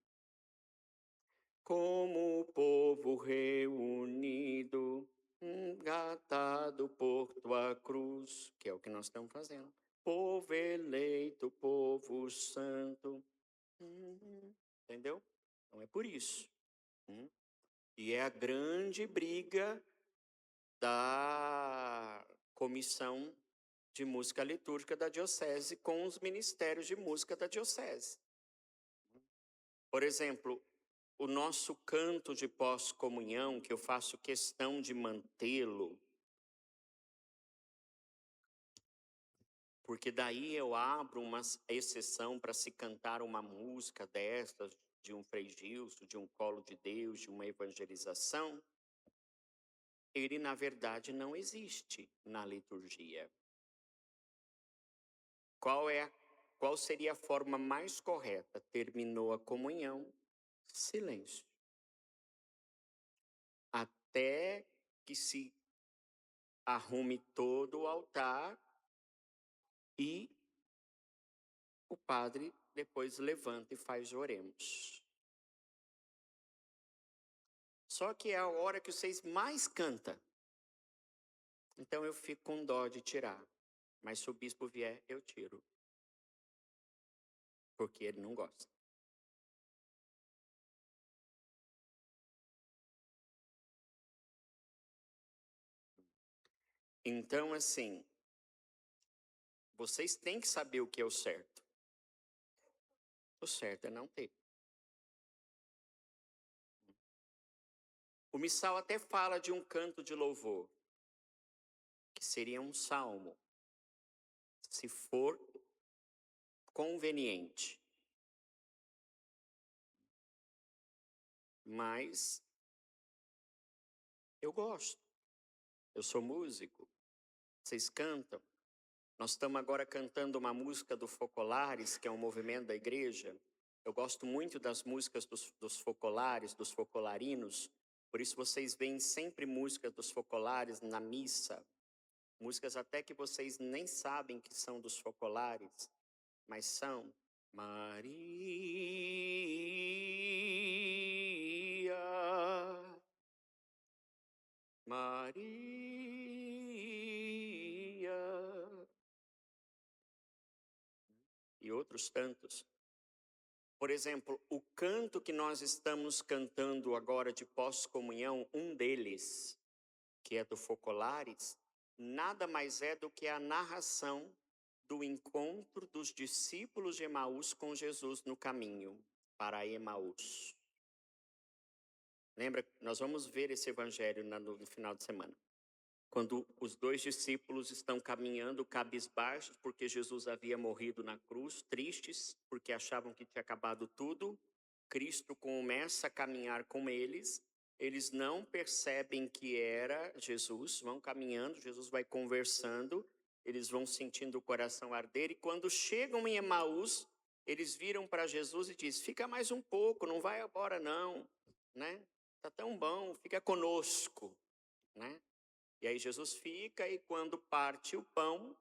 Como o povo reunido, engatado por tua cruz, que é o que nós estamos fazendo. Povo eleito, povo santo. Entendeu? Então é por isso. E é a grande briga da comissão de música litúrgica da diocese com os ministérios de música da diocese. Por exemplo, o nosso canto de pós-comunhão, que eu faço questão de mantê-lo, porque daí eu abro uma exceção para se cantar uma música dessas, de um Frei Gilson, de um Colo de Deus, de uma evangelização, ele na verdade não existe na liturgia. Qual seria a forma mais correta? Terminou a comunhão, silêncio. Até que se arrume todo o altar e o padre depois levanta e faz oremos. Só que é a hora que vocês mais cantam. Então eu fico com dó de tirar. Mas se o bispo vier, eu tiro. Porque ele não gosta. Então, assim, vocês têm que saber o que é o certo. O certo é não ter. O missal até fala de um canto de louvor, que seria um salmo, se for conveniente. Mas eu gosto. Eu sou músico. Vocês cantam. Nós estamos agora cantando uma música do Focolares, que é um movimento da igreja. Eu gosto muito das músicas dos Focolares, dos Focolarinos. Por isso vocês veem sempre músicas dos Focolares na missa. Músicas até que vocês nem sabem que são dos Focolares, mas são. Maria, Maria, e outros tantos. Por exemplo, o canto que nós estamos cantando agora de pós-comunhão, um deles, que é do Focolares, nada mais é do que a narração do encontro dos discípulos de Emaús com Jesus no caminho para Emaús. Lembra, nós vamos ver esse evangelho no final de semana. Quando os dois discípulos estão caminhando cabisbaixos porque Jesus havia morrido na cruz, tristes porque achavam que tinha acabado tudo, Cristo começa a caminhar com eles, eles não percebem que era Jesus, vão caminhando, Jesus vai conversando, eles vão sentindo o coração arder e quando chegam em Emaús, eles viram para Jesus e dizem, fica mais um pouco, não vai embora não, né? Tá tão bom, fica conosco, né? E aí Jesus fica e quando parte o pão,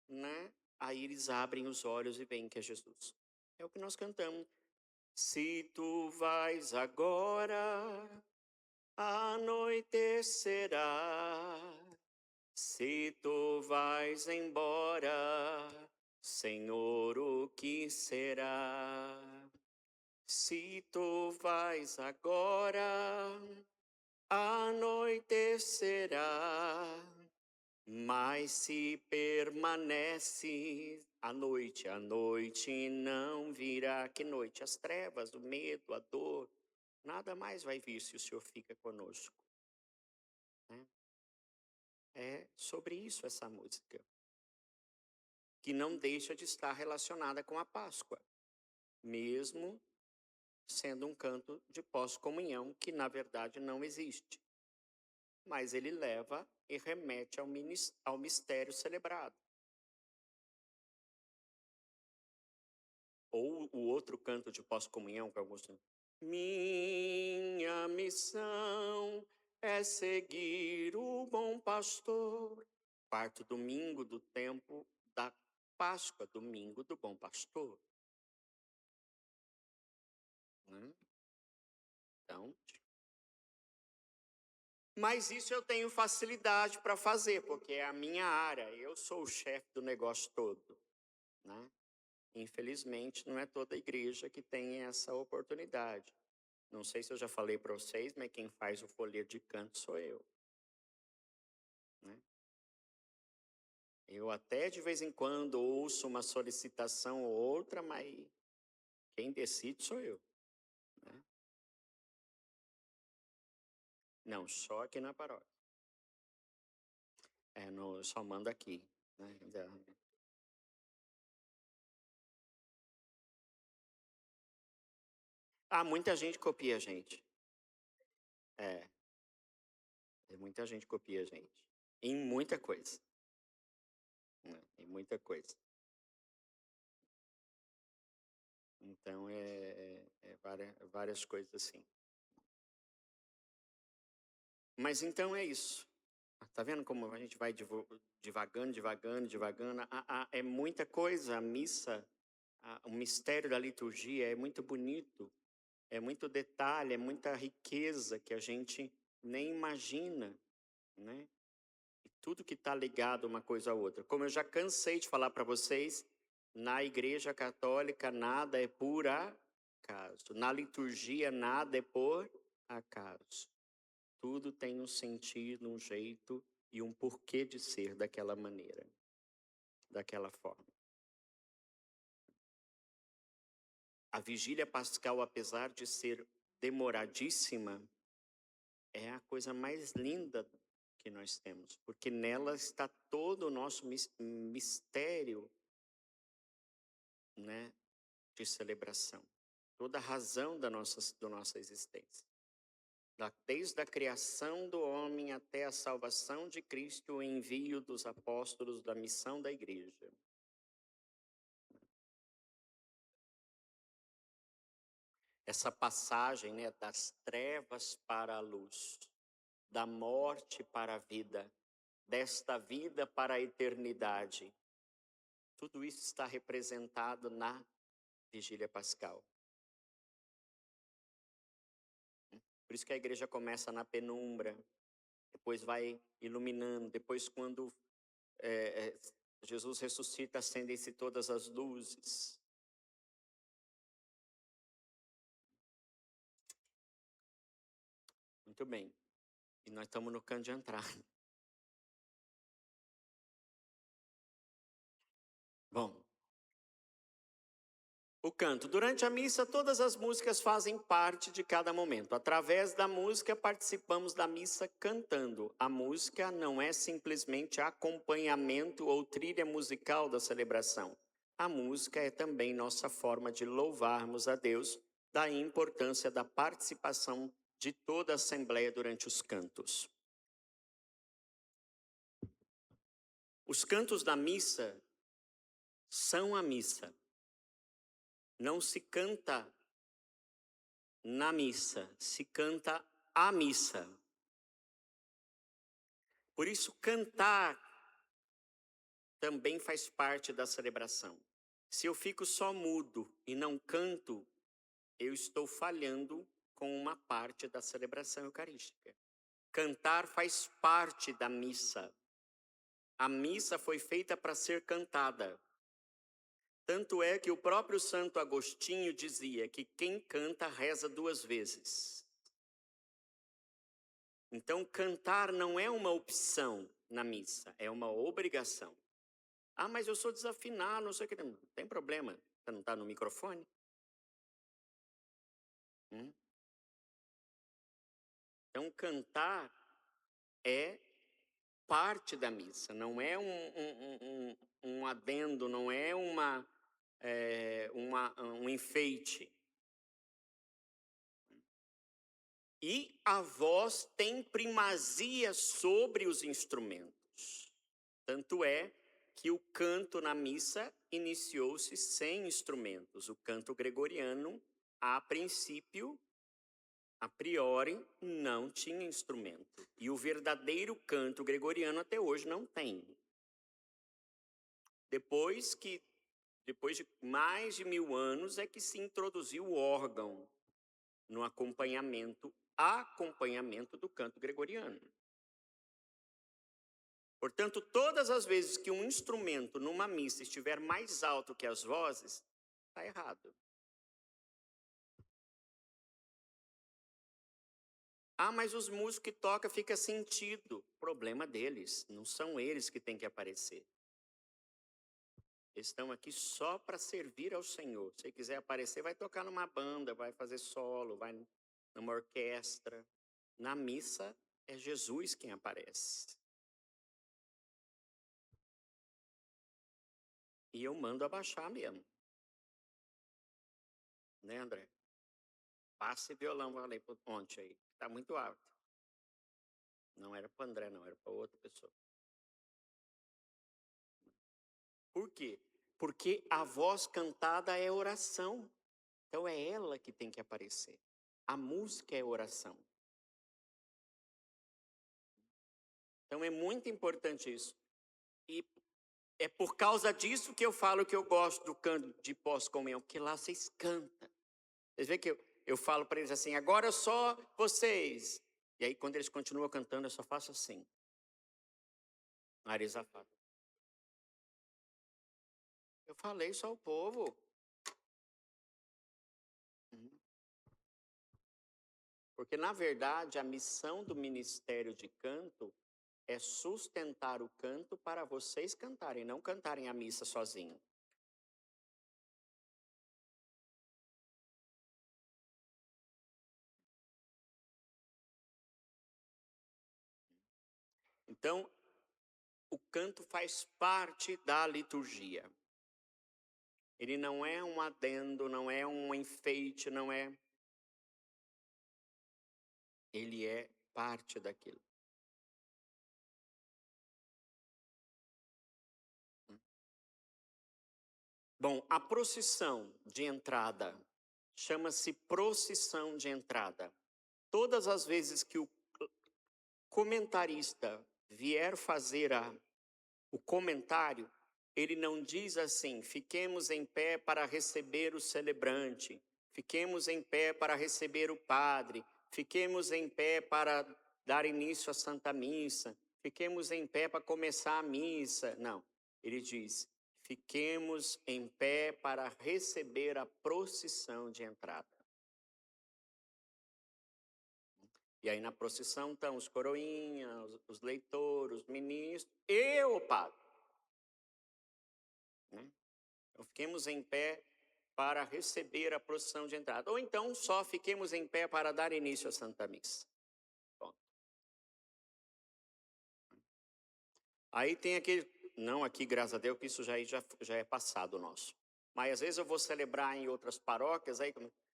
né? Aí eles abrem os olhos e veem que é Jesus. É o que nós cantamos. Se tu vais agora, anoitecerá. Se tu vais embora, Senhor, o que será? Se tu vais agora, anoitecerá, mas se permanece a noite não virá. Que noite? As trevas, o medo, a dor, nada mais vai vir se o Senhor fica conosco. Né? É sobre isso essa música, que não deixa de estar relacionada com a Páscoa, mesmo sendo um canto de pós-comunhão, que na verdade não existe. Mas ele leva e remete ao mistério celebrado. Ou o outro canto de pós-comunhão, que alguns... Minha missão é seguir o bom pastor, quarto domingo do tempo da Páscoa, domingo do Bom Pastor. Né? Então, mas isso eu tenho facilidade para fazer, porque é a minha área, eu sou o chefe do negócio todo. Né? Infelizmente, não é toda igreja que tem essa oportunidade. Não sei se eu já falei para vocês, mas quem faz o folheto de canto sou eu. Né? Eu até de vez em quando ouço uma solicitação ou outra, mas quem decide sou eu. Né? Não, só aqui na paróquia. Eu só mando aqui. Né? Muita gente copia a gente. Muita gente copia a gente. Em muita coisa. Né? Em muita coisa. Então, várias coisas assim. Mas então é isso. Tá vendo como a gente vai divagando? É muita coisa. A missa, o mistério da liturgia é muito bonito. É muito detalhe, é muita riqueza que a gente nem imagina, né? E tudo que está ligado uma coisa a outra. Como eu já cansei de falar para vocês, na Igreja Católica nada é por acaso. Na liturgia nada é por acaso. Tudo tem um sentido, um jeito e um porquê de ser daquela maneira, daquela forma. A vigília pascal, apesar de ser demoradíssima, é a coisa mais linda que nós temos, porque nela está todo o nosso mistério, né, de celebração, toda a razão da nossa existência. Desde a criação do homem até a salvação de Cristo, o envio dos apóstolos da missão da igreja. Essa passagem, né, das trevas para a luz, da morte para a vida, desta vida para a eternidade. Tudo isso está representado na vigília pascal. Por isso que a igreja começa na penumbra, depois vai iluminando, depois quando Jesus ressuscita, acendem-se todas as luzes. Muito bem. E nós estamos no canto de entrar. Bom. O canto. Durante a missa, todas as músicas fazem parte de cada momento. Através da música, participamos da missa cantando. A música não é simplesmente acompanhamento ou trilha musical da celebração. A música é também nossa forma de louvarmos a Deus, da importância da participação de toda a Assembleia durante os cantos. Os cantos da missa são a missa. Não se canta na missa, se canta a missa. Por isso, cantar também faz parte da celebração. Se eu fico só mudo e não canto, eu estou falhando com uma parte da celebração eucarística. Cantar faz parte da missa. A missa foi feita para ser cantada. Tanto é que o próprio Santo Agostinho dizia que quem canta reza 2 vezes. Então, cantar não é uma opção na missa, é uma obrigação. Mas eu sou desafinado, não sei o que. Não tem problema, você não está no microfone? Então, cantar é parte da missa, não é um adendo, não é um enfeite. E a voz tem primazia sobre os instrumentos. Tanto é que o canto na missa iniciou-se sem instrumentos. O canto gregoriano, a princípio, a priori, não tinha instrumento. E o verdadeiro canto gregoriano até hoje não tem. Depois de mais de 1000 anos, é que se introduziu o órgão no acompanhamento do canto gregoriano. Portanto, todas as vezes que um instrumento numa missa estiver mais alto que as vozes, está errado. Ah, mas os músicos que tocam fica sentido. Problema deles, não são eles que têm que aparecer. Eles estão aqui só para servir ao Senhor. Se quiser aparecer, vai tocar numa banda, vai fazer solo, vai numa orquestra. Na missa, é Jesus quem aparece. E eu mando abaixar mesmo. Né, André? Passe violão, falei para o Ponte aí. Está muito alto. Não era para o André, não. Era para outra pessoa. Por quê? Porque a voz cantada é oração. Então é ela que tem que aparecer. A música é oração. Então é muito importante isso. E é por causa disso que eu falo que eu gosto do canto de pós-comunhão, porque lá vocês cantam. Vocês veem que eu falo para eles assim, agora só vocês. E aí quando eles continuam cantando, eu só faço assim. Nariz afado. Eu falei só o povo. Porque, na verdade, a missão do ministério de canto é sustentar o canto para vocês cantarem, não cantarem a missa sozinho. Então, o canto faz parte da liturgia. Ele não é um adendo, não é um enfeite, não é. Ele é parte daquilo. Bom, a procissão de entrada chama-se procissão de entrada. Todas as vezes que o comentarista vier fazer o comentário, ele não diz assim, fiquemos em pé para receber o celebrante, fiquemos em pé para receber o padre, fiquemos em pé para dar início à Santa Missa, fiquemos em pé para começar a missa. Não, ele diz, fiquemos em pé para receber a procissão de entrada. E aí na procissão estão os coroinhas, os leitores, os ministros e o padre. Então fiquemos em pé para receber a procissão de entrada. Ou então só fiquemos em pé para dar início à Santa Missa. Bom. Aí tem aquele, não aqui graças a Deus que isso já é passado nosso. Mas às vezes eu vou celebrar em outras paróquias, aí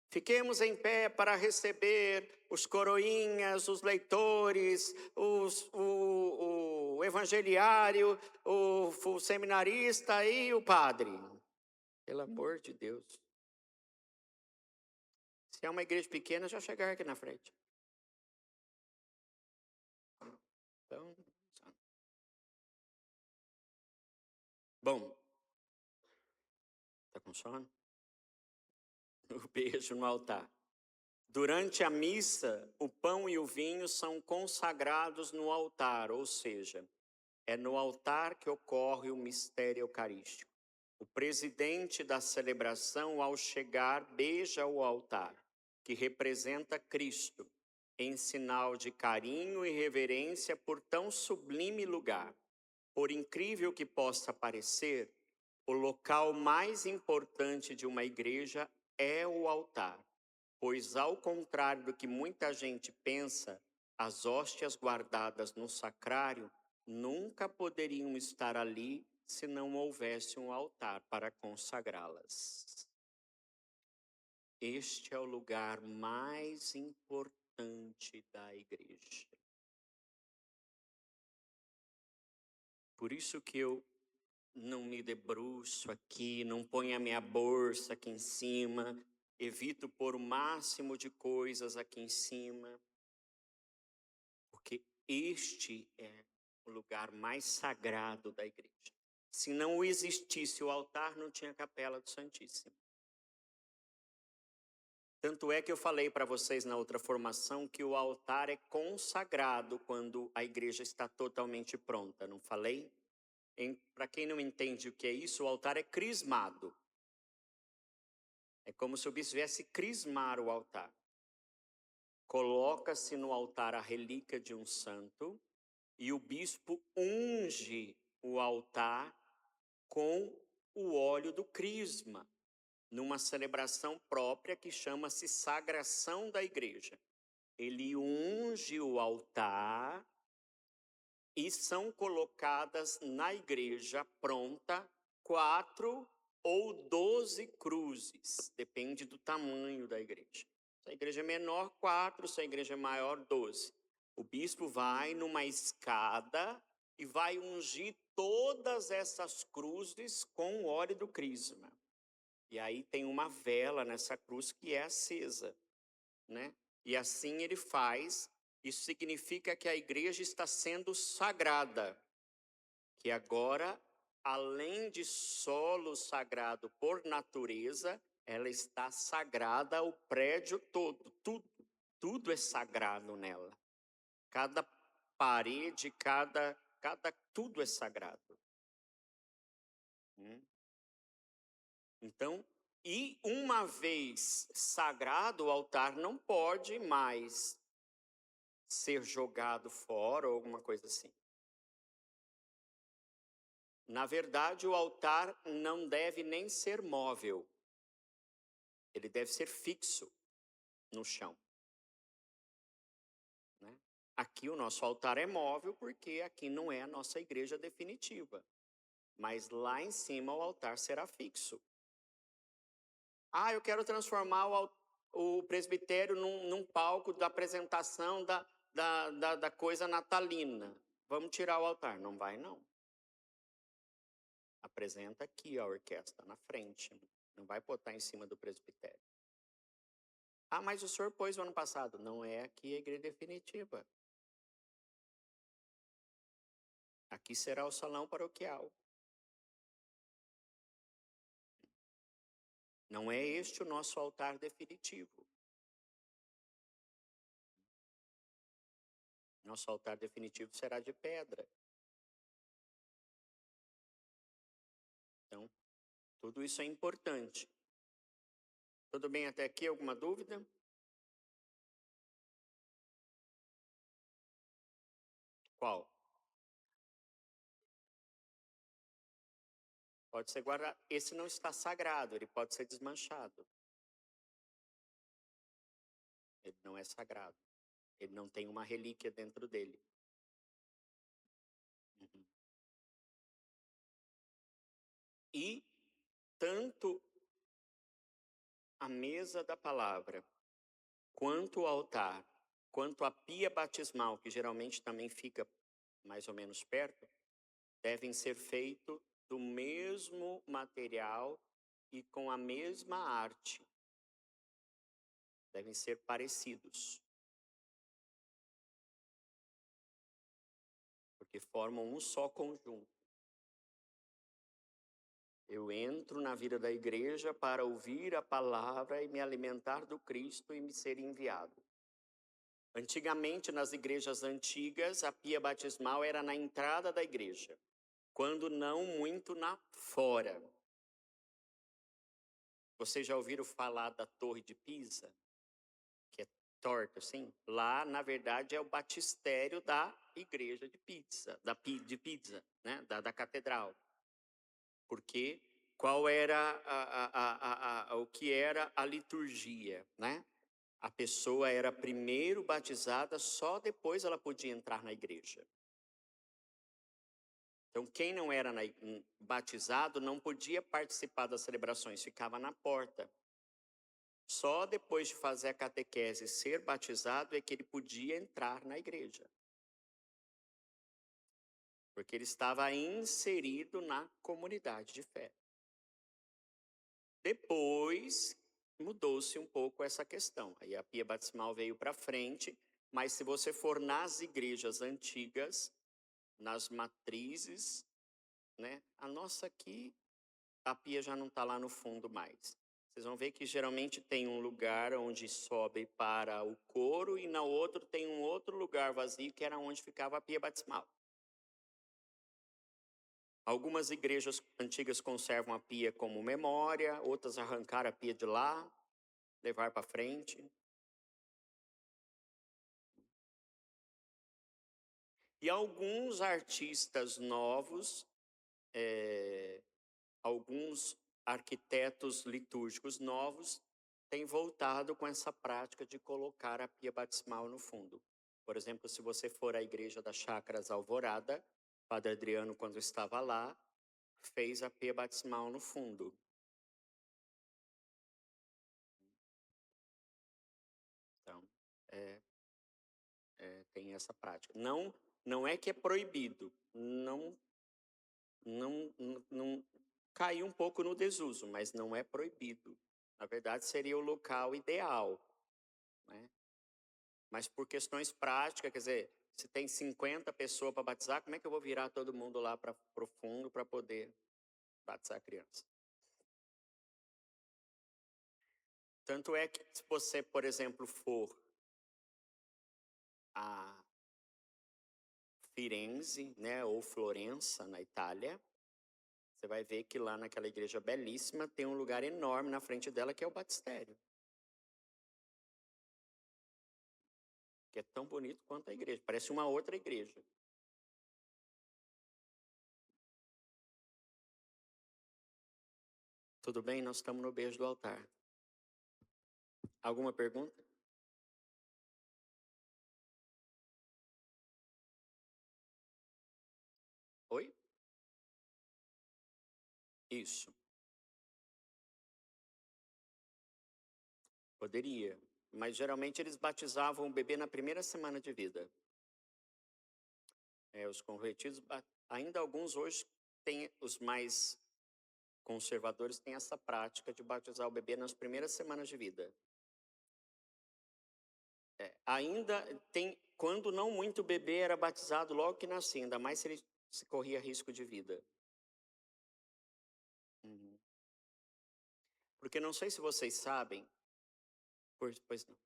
fiquemos em pé para receber os coroinhas, os leitores, o evangeliário, o seminarista e o padre. Pelo amor de Deus. Se é uma igreja pequena, já chegar aqui na frente. Então, bom. Está com sono? O beijo no altar. Durante a missa, o pão e o vinho são consagrados no altar, ou seja, é no altar que ocorre o mistério eucarístico. O presidente da celebração, ao chegar, beija o altar, que representa Cristo, em sinal de carinho e reverência por tão sublime lugar. Por incrível que possa parecer, o local mais importante de uma igreja é o altar, pois, ao contrário do que muita gente pensa, as hóstias guardadas no sacrário nunca poderiam estar ali se não houvesse um altar para consagrá-las. Este é o lugar mais importante da igreja. Por isso que eu não me debruço aqui, não ponho a minha bolsa aqui em cima, evito pôr o máximo de coisas aqui em cima, porque este é o lugar mais sagrado da igreja. Se não existisse o altar, não tinha capela do Santíssimo. Tanto é que eu falei para vocês na outra formação que o altar é consagrado quando a igreja está totalmente pronta, não falei? Para quem não entende o que é isso, o altar é crismado. É como se o bispo viesse crismar o altar. Coloca-se no altar a relíquia de um santo e o bispo unge o altar com o óleo do crisma, numa celebração própria que chama-se sagração da igreja. Ele unge o altar e são colocadas na igreja pronta 4 ou 12 cruzes, depende do tamanho da igreja. Se a igreja é menor, 4, se a igreja é maior, 12. O bispo vai numa escada e vai ungir todas essas cruzes com o óleo do crisma. E aí tem uma vela nessa cruz que é acesa, né? E assim ele faz. Isso significa que a igreja está sendo sagrada, que agora, além de solo sagrado por natureza, ela está sagrada o prédio todo, tudo é sagrado nela. Cada parede, tudo é sagrado. Então, e uma vez sagrado, o altar não pode mais ser jogado fora ou alguma coisa assim. Na verdade, o altar não deve nem ser móvel. Ele deve ser fixo no chão. Né? Aqui o nosso altar é móvel porque aqui não é a nossa igreja definitiva. Mas lá em cima o altar será fixo. Eu quero transformar o presbitério num palco da apresentação da coisa natalina. Vamos tirar o altar. Não vai, não. Apresenta aqui a orquestra, na frente. Não vai botar em cima do presbitério. Mas o senhor pôs o ano passado. Não é aqui a igreja definitiva. Aqui será o salão paroquial. Não é este o nosso altar definitivo. Nosso altar definitivo será de pedra. Então, tudo isso é importante. Tudo bem até aqui? Alguma dúvida? Qual? Pode ser guardado. Esse não está sagrado, ele pode ser desmanchado. Ele não é sagrado. Ele não tem uma relíquia dentro dele. E tanto a mesa da palavra, quanto o altar, quanto a pia batismal, que geralmente também fica mais ou menos perto, devem ser feitos do mesmo material e com a mesma arte. Devem ser parecidos. Porque formam um só conjunto. Eu entro na vida da igreja para ouvir a palavra e me alimentar do Cristo e me ser enviado. Antigamente, nas igrejas antigas, a pia batismal era na entrada da igreja, quando não muito na fora. Vocês já ouviram falar da Torre de Pisa? Que é torta, assim? Lá, na verdade, é o batistério da igreja de Pisa, de Pisa, né? da catedral. Porque qual era o que era a liturgia, né? A pessoa era primeiro batizada, só depois ela podia entrar na igreja. Então, quem não era batizado não podia participar das celebrações, ficava na porta. Só depois de fazer a catequese e ser batizado é que ele podia entrar na igreja. Porque ele estava inserido na comunidade de fé. Depois mudou-se um pouco essa questão. Aí a pia batismal veio para frente, mas se você for nas igrejas antigas, nas matrizes, né? A nossa aqui, a pia já não está lá no fundo mais. Vocês vão ver que geralmente tem um lugar onde sobe para o coro e na outro tem um outro lugar vazio que era onde ficava a pia batismal. Algumas igrejas antigas conservam a pia como memória, outras arrancaram a pia de lá, levar para frente. E alguns artistas novos, alguns arquitetos litúrgicos novos têm voltado com essa prática de colocar a pia batismal no fundo. Por exemplo, se você for à igreja das Chácaras Alvorada, Padre Adriano, quando estava lá, fez a pia batismal no fundo. Então, tem essa prática. Não é que é proibido, não caiu um pouco no desuso, mas não é proibido. Na verdade, seria o local ideal, né? Mas por questões práticas, quer dizer, se tem 50 pessoas para batizar, como é que eu vou virar todo mundo lá para o fundo para poder batizar a criança? Tanto é que se você, por exemplo, for a Firenze, né, ou Florença, na Itália, você vai ver que lá naquela igreja belíssima tem um lugar enorme na frente dela que é o batistério. Que é tão bonito quanto a igreja, parece uma outra igreja. Tudo bem? Nós estamos no beijo do altar. Alguma pergunta? Oi? Isso. Poderia. Mas geralmente eles batizavam o bebê na primeira semana de vida. Os convertidos, ainda alguns hoje têm, os mais conservadores têm essa prática de batizar o bebê nas primeiras semanas de vida. Ainda tem, quando não muito bebê era batizado logo que nascia, ainda mais se ele se corria risco de vida. Uhum. Porque não sei se vocês sabem, pois não.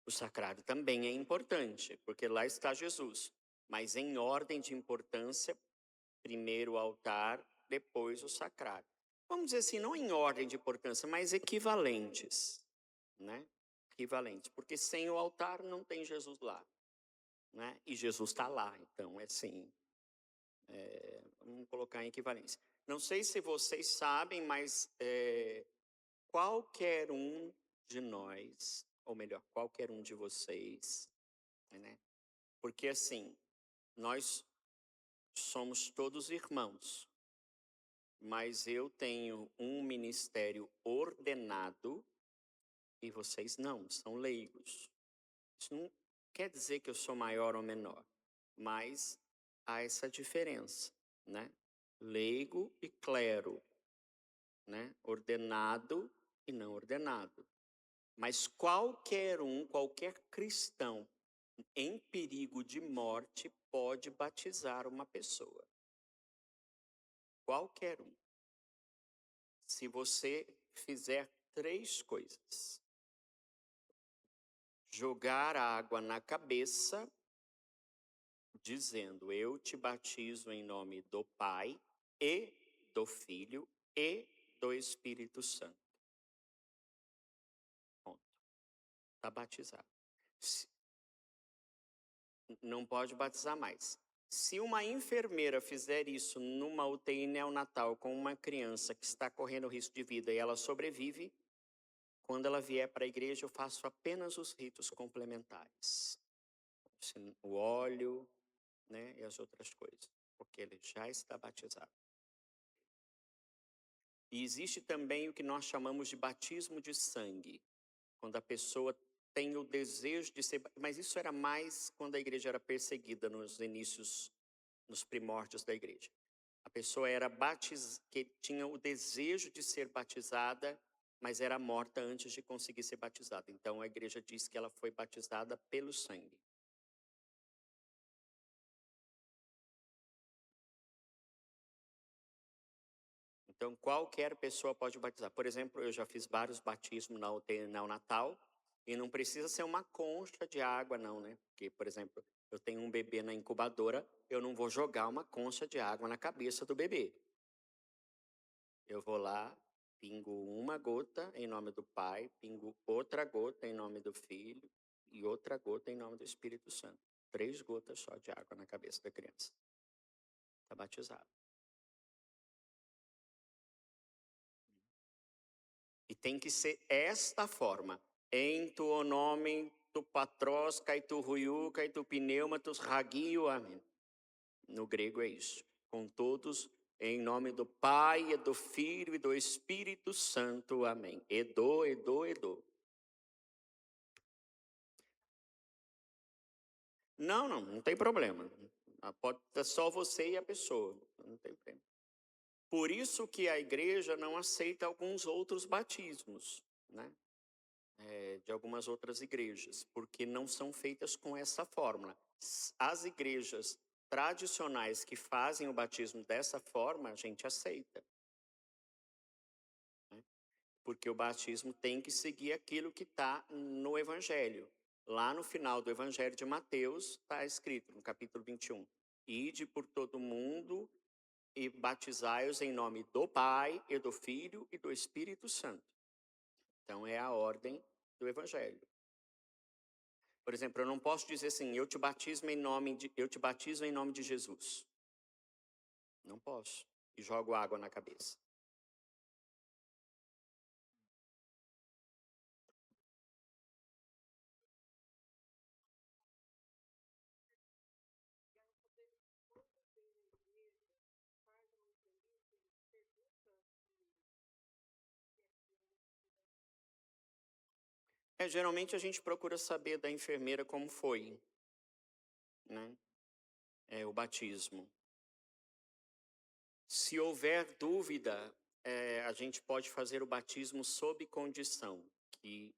O sacrário também é importante, porque lá está Jesus. Mas em ordem de importância, primeiro o altar, depois o sacrário. Vamos dizer assim, não em ordem de importância, mas equivalentes, né? Equivalentes, porque sem o altar não tem Jesus lá, né? E Jesus está lá, então é assim, vamos colocar em equivalência. Não sei se vocês sabem, mas qualquer um de nós, ou melhor, qualquer um de vocês, né? Porque assim, nós somos todos irmãos, mas eu tenho um ministério ordenado e vocês não, são leigos. Isso não quer dizer que eu sou maior ou menor, mas há essa diferença, né? Leigo e clero, né? Ordenado e não ordenado. Mas qualquer cristão em perigo de morte pode batizar uma pessoa. Qualquer um. Se você fizer 3 coisas: jogar água na cabeça, dizendo: eu te batizo em nome do Pai e do Filho e do Espírito Santo. Ponto. Está batizado. Não pode batizar mais. Se uma enfermeira fizer isso numa UTI neonatal com uma criança que está correndo risco de vida e ela sobrevive, quando ela vier para a igreja eu faço apenas os ritos complementares. O óleo, né, e as outras coisas, porque ele já está batizado. E existe também o que nós chamamos de batismo de sangue, quando a pessoa tem o desejo de ser, mas isso era mais quando a igreja era perseguida nos inícios, nos primórdios da igreja. A pessoa era que tinha o desejo de ser batizada mas era morta antes de conseguir ser batizada. Então a igreja diz que ela foi batizada pelo sangue. Então qualquer pessoa pode batizar. Por exemplo, eu já fiz vários batismos na UTI neonatal e não precisa ser uma concha de água não, né? Porque, por exemplo, eu tenho um bebê na incubadora, eu não vou jogar uma concha de água na cabeça do bebê. Eu vou lá, pingo uma gota em nome do Pai, pingo outra gota em nome do Filho e outra gota em nome do Espírito Santo. 3 gotas só de água na cabeça da criança. Está batizado. E tem que ser esta forma. Em tu nome, tu patros, kai tu ruiu, kai tu pneumatus, ragio, amém. No grego é isso. Com todos, em nome do Pai, e do Filho e do Espírito Santo, amém. Edo, edo, edo. Não tem problema. Pode ser só você e a pessoa, não tem problema. Por isso que a igreja não aceita alguns outros batismos, né? De algumas outras igrejas, porque não são feitas com essa fórmula. As igrejas tradicionais que fazem o batismo dessa forma, a gente aceita. Né? Porque o batismo tem que seguir aquilo que está no Evangelho. Lá no final do Evangelho de Mateus, está escrito, no capítulo 21, ide por todo mundo e batizai-os em nome do Pai, e do Filho e do Espírito Santo. Então, é a ordem do Evangelho. Por exemplo, eu não posso dizer assim, eu te batizo em nome de Jesus. Não posso. E jogo água na cabeça. Geralmente a gente procura saber da enfermeira como foi, né? O batismo. Se houver dúvida, a gente pode fazer o batismo sob condição, que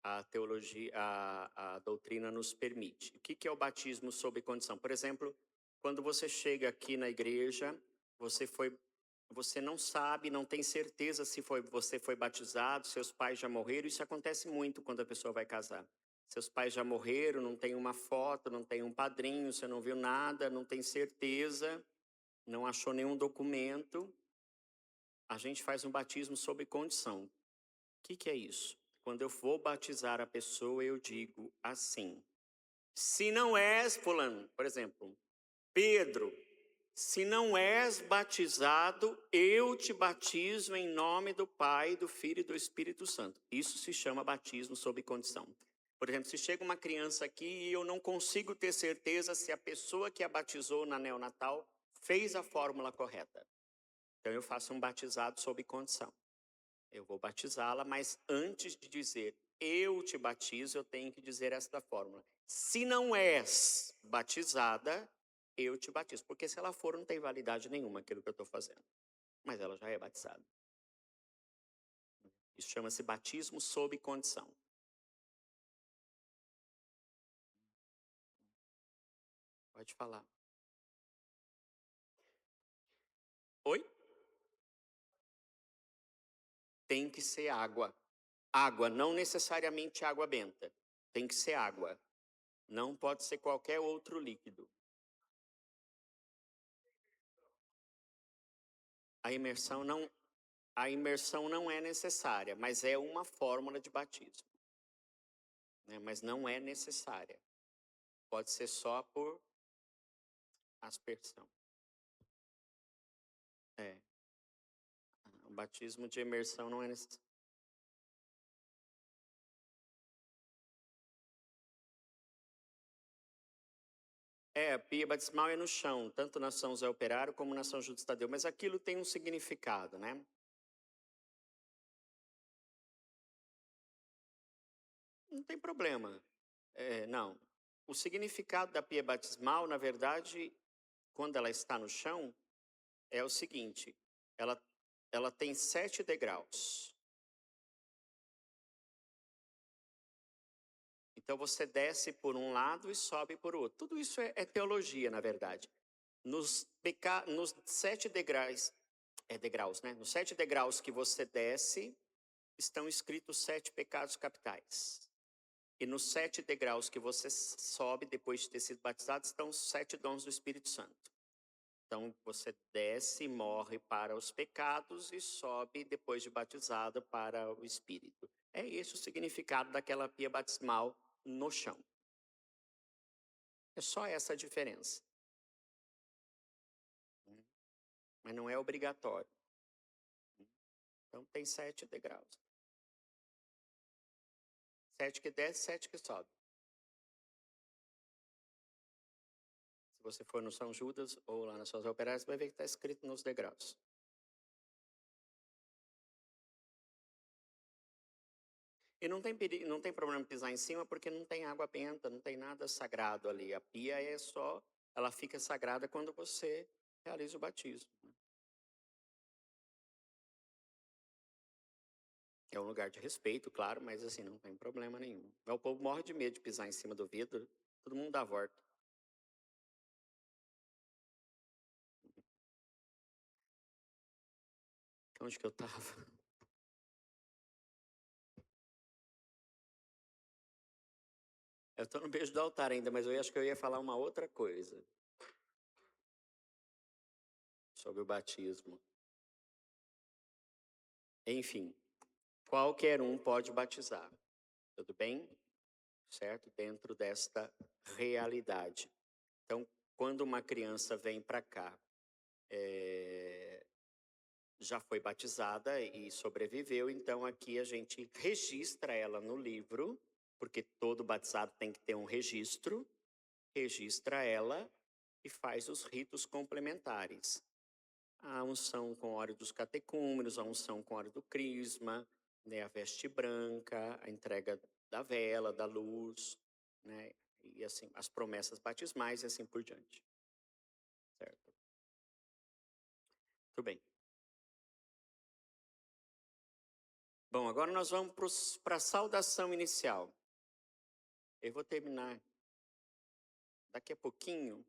a teologia, a doutrina nos permite. O que é o batismo sob condição? Por exemplo, quando você chega aqui na igreja, você não sabe, não tem certeza se você foi batizado, seus pais já morreram. Isso acontece muito quando a pessoa vai casar. Seus pais já morreram, não tem uma foto, não tem um padrinho, você não viu nada, não tem certeza, não achou nenhum documento. A gente faz um batismo sob condição. O que é isso? Quando eu vou batizar a pessoa, eu digo assim: se não és, fulano, por exemplo, Pedro, se não és batizado, eu te batizo em nome do Pai, do Filho e do Espírito Santo. Isso se chama batismo sob condição. Por exemplo, se chega uma criança aqui e eu não consigo ter certeza se a pessoa que a batizou na neonatal fez a fórmula correta. Então eu faço um batizado sob condição. Eu vou batizá-la, mas antes de dizer eu te batizo, eu tenho que dizer esta fórmula. Se não és batizada, eu te batizo. Porque se ela for, não tem validade nenhuma aquilo que eu estou fazendo. Mas ela já é batizada. Isso chama-se batismo sob condição. Pode falar. Oi? Tem que ser água. Água, não necessariamente água benta. Tem que ser água. Não pode ser qualquer outro líquido. A imersão não é necessária, mas é uma fórmula de batismo. Né? Mas não é necessária. Pode ser só por aspersão. O batismo de imersão não é necessário. A pia batismal é no chão, tanto na São José Operário como na São Judas Tadeu, mas aquilo tem um significado, né? Não tem problema. Não. O significado da pia batismal, na verdade, quando ela está no chão, é o seguinte: ela tem 7 degraus. Então você desce por um lado e sobe por outro. Tudo isso é teologia, na verdade. Nos 7 degraus, né? Nos 7 degraus que você desce, estão escritos 7 pecados capitais. E nos 7 degraus que você sobe, depois de ter sido batizado, estão os 7 dons do Espírito Santo. Então, você desce e morre para os pecados e sobe, depois de batizado, para o Espírito. É esse o significado daquela pia batismal no chão. É só essa a diferença. Mas não é obrigatório. Então, tem 7 degraus. 7 que desce, 7 que sobe. Se você for no São Judas ou lá nas suas operárias, você vai ver que está escrito nos degraus. E não tem problema pisar em cima, porque não tem água benta, não tem nada sagrado ali. A pia ela fica sagrada quando você realiza o batismo. É um lugar de respeito, claro, mas assim, não tem problema nenhum. O povo morre de medo de pisar em cima do vidro, todo mundo dá a volta. Onde que eu estava? Eu estou no beijo do altar ainda, mas eu acho que eu ia falar uma outra coisa. Sobre o batismo. Enfim, qualquer um pode batizar. Tudo bem? Certo? Dentro desta realidade. Então, quando uma criança vem para cá, já foi batizada e sobreviveu, então aqui a gente registra ela no livro, porque todo batizado tem que ter um registro, registra ela e faz os ritos complementares. A unção com óleo dos catecúmenos, a unção com óleo do crisma, né, a veste branca, a entrega da vela, da luz, né, e assim, as promessas batismais e assim por diante. Certo? Tudo bem. Bom, agora nós vamos para a saudação inicial. Eu vou terminar daqui a pouquinho,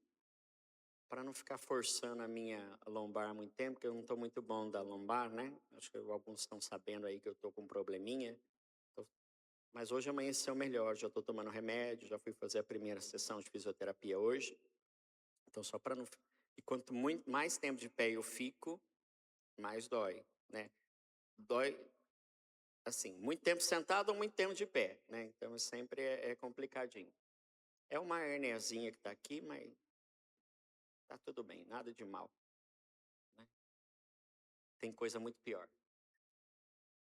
para não ficar forçando a minha lombar há muito tempo, porque eu não estou muito bom da lombar, né? Acho que alguns estão sabendo aí que eu estou com um probleminha. Mas hoje amanheceu melhor, já estou tomando remédio, já fui fazer a primeira sessão de fisioterapia hoje. Então, só para não... E quanto mais tempo de pé eu fico, mais dói, né? Dói, assim, muito tempo sentado ou muito tempo de pé, né? Então, sempre é complicadinho. É uma herniazinha que está aqui, mas está tudo bem, nada de mal. Né? Tem coisa muito pior.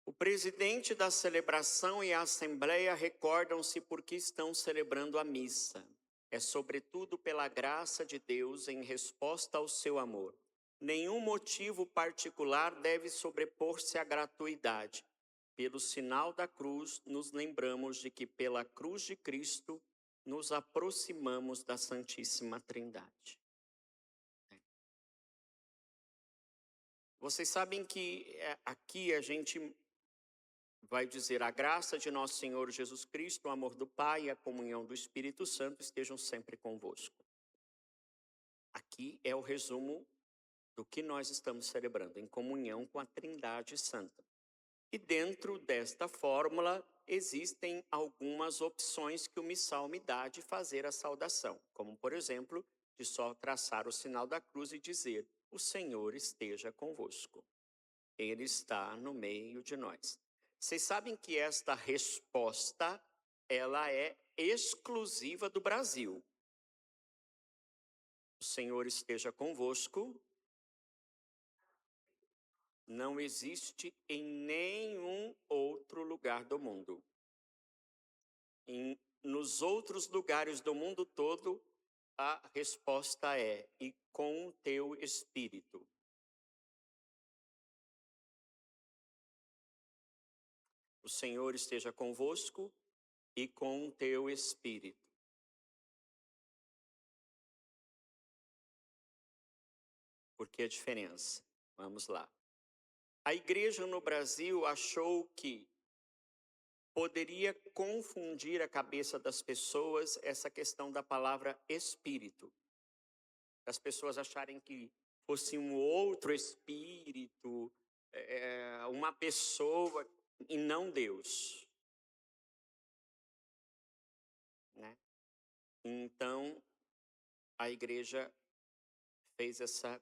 O presidente da celebração e a assembleia recordam-se porque estão celebrando a missa. É sobretudo pela graça de Deus em resposta ao seu amor. Nenhum motivo particular deve sobrepor-se à gratuidade. Pelo sinal da cruz, nos lembramos de que pela cruz de Cristo nos aproximamos da Santíssima Trindade. Vocês sabem que aqui a gente vai dizer: a graça de nosso Senhor Jesus Cristo, o amor do Pai e a comunhão do Espírito Santo estejam sempre convosco. Aqui é o resumo do que nós estamos celebrando, em comunhão com a Trindade Santa. E dentro desta fórmula existem algumas opções que o missal me dá de fazer a saudação, como por exemplo, de só traçar o sinal da cruz e dizer: o Senhor esteja convosco. Ele está no meio de nós. Vocês sabem que esta resposta, ela é exclusiva do Brasil. O Senhor esteja convosco. Não existe em nenhum outro lugar do mundo. Nos outros lugares do mundo todo, a resposta é: e com o teu espírito. O Senhor esteja convosco e com o teu espírito. Por que a diferença? Vamos lá. A igreja no Brasil achou que poderia confundir a cabeça das pessoas essa questão da palavra espírito. As pessoas acharem que fosse um outro espírito, uma pessoa, e não Deus. Né? Então, a igreja fez essa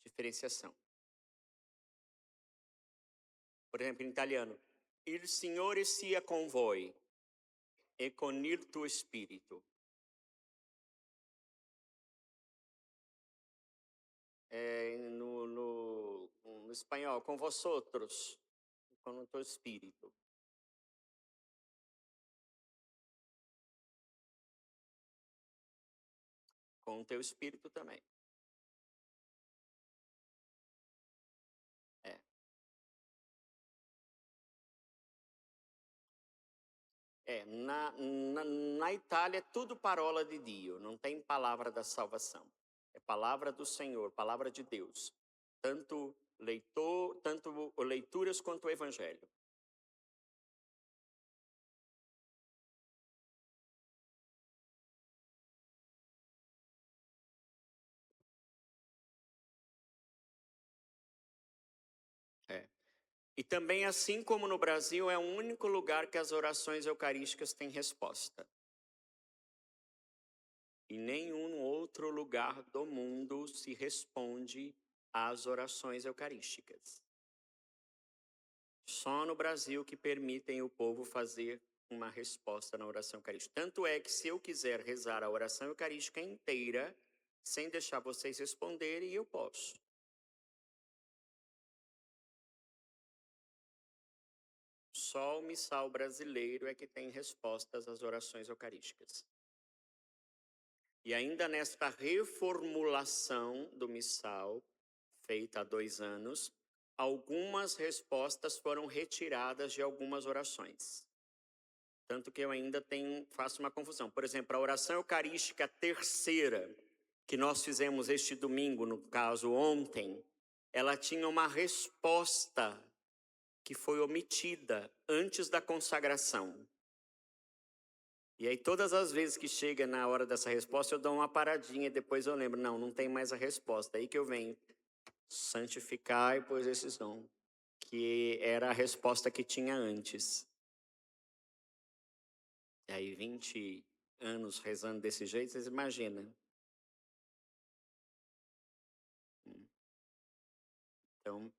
diferenciação. Por exemplo, em italiano, il Signore sia con voi e con il tuo spirito. No espanhol, com vosotros, com o teu espírito. Com o teu espírito também. Na Itália é tudo parola de Dio, não tem palavra da salvação. É palavra do Senhor, palavra de Deus. Tanto leituras quanto o evangelho. E também, assim como no Brasil, é o único lugar que as orações eucarísticas têm resposta. Em nenhum outro lugar do mundo se responde às orações eucarísticas. Só no Brasil que permitem o povo fazer uma resposta na oração eucarística. Tanto é que se eu quiser rezar a oração eucarística inteira, sem deixar vocês responderem, eu posso. Só o missal brasileiro é que tem respostas às orações eucarísticas. E ainda nesta reformulação do missal, feita há 2 anos, algumas respostas foram retiradas de algumas orações. Tanto que eu ainda faço uma confusão. Por exemplo, a oração eucarística terceira, que nós fizemos este domingo, no caso ontem, ela tinha uma resposta que foi omitida antes da consagração. E aí todas as vezes que chega na hora dessa resposta, eu dou uma paradinha e depois eu lembro, não tem mais a resposta. Aí que eu venho, santificai, pois esses dons, que era a resposta que tinha antes. E aí 20 anos rezando desse jeito, vocês imaginam. Então,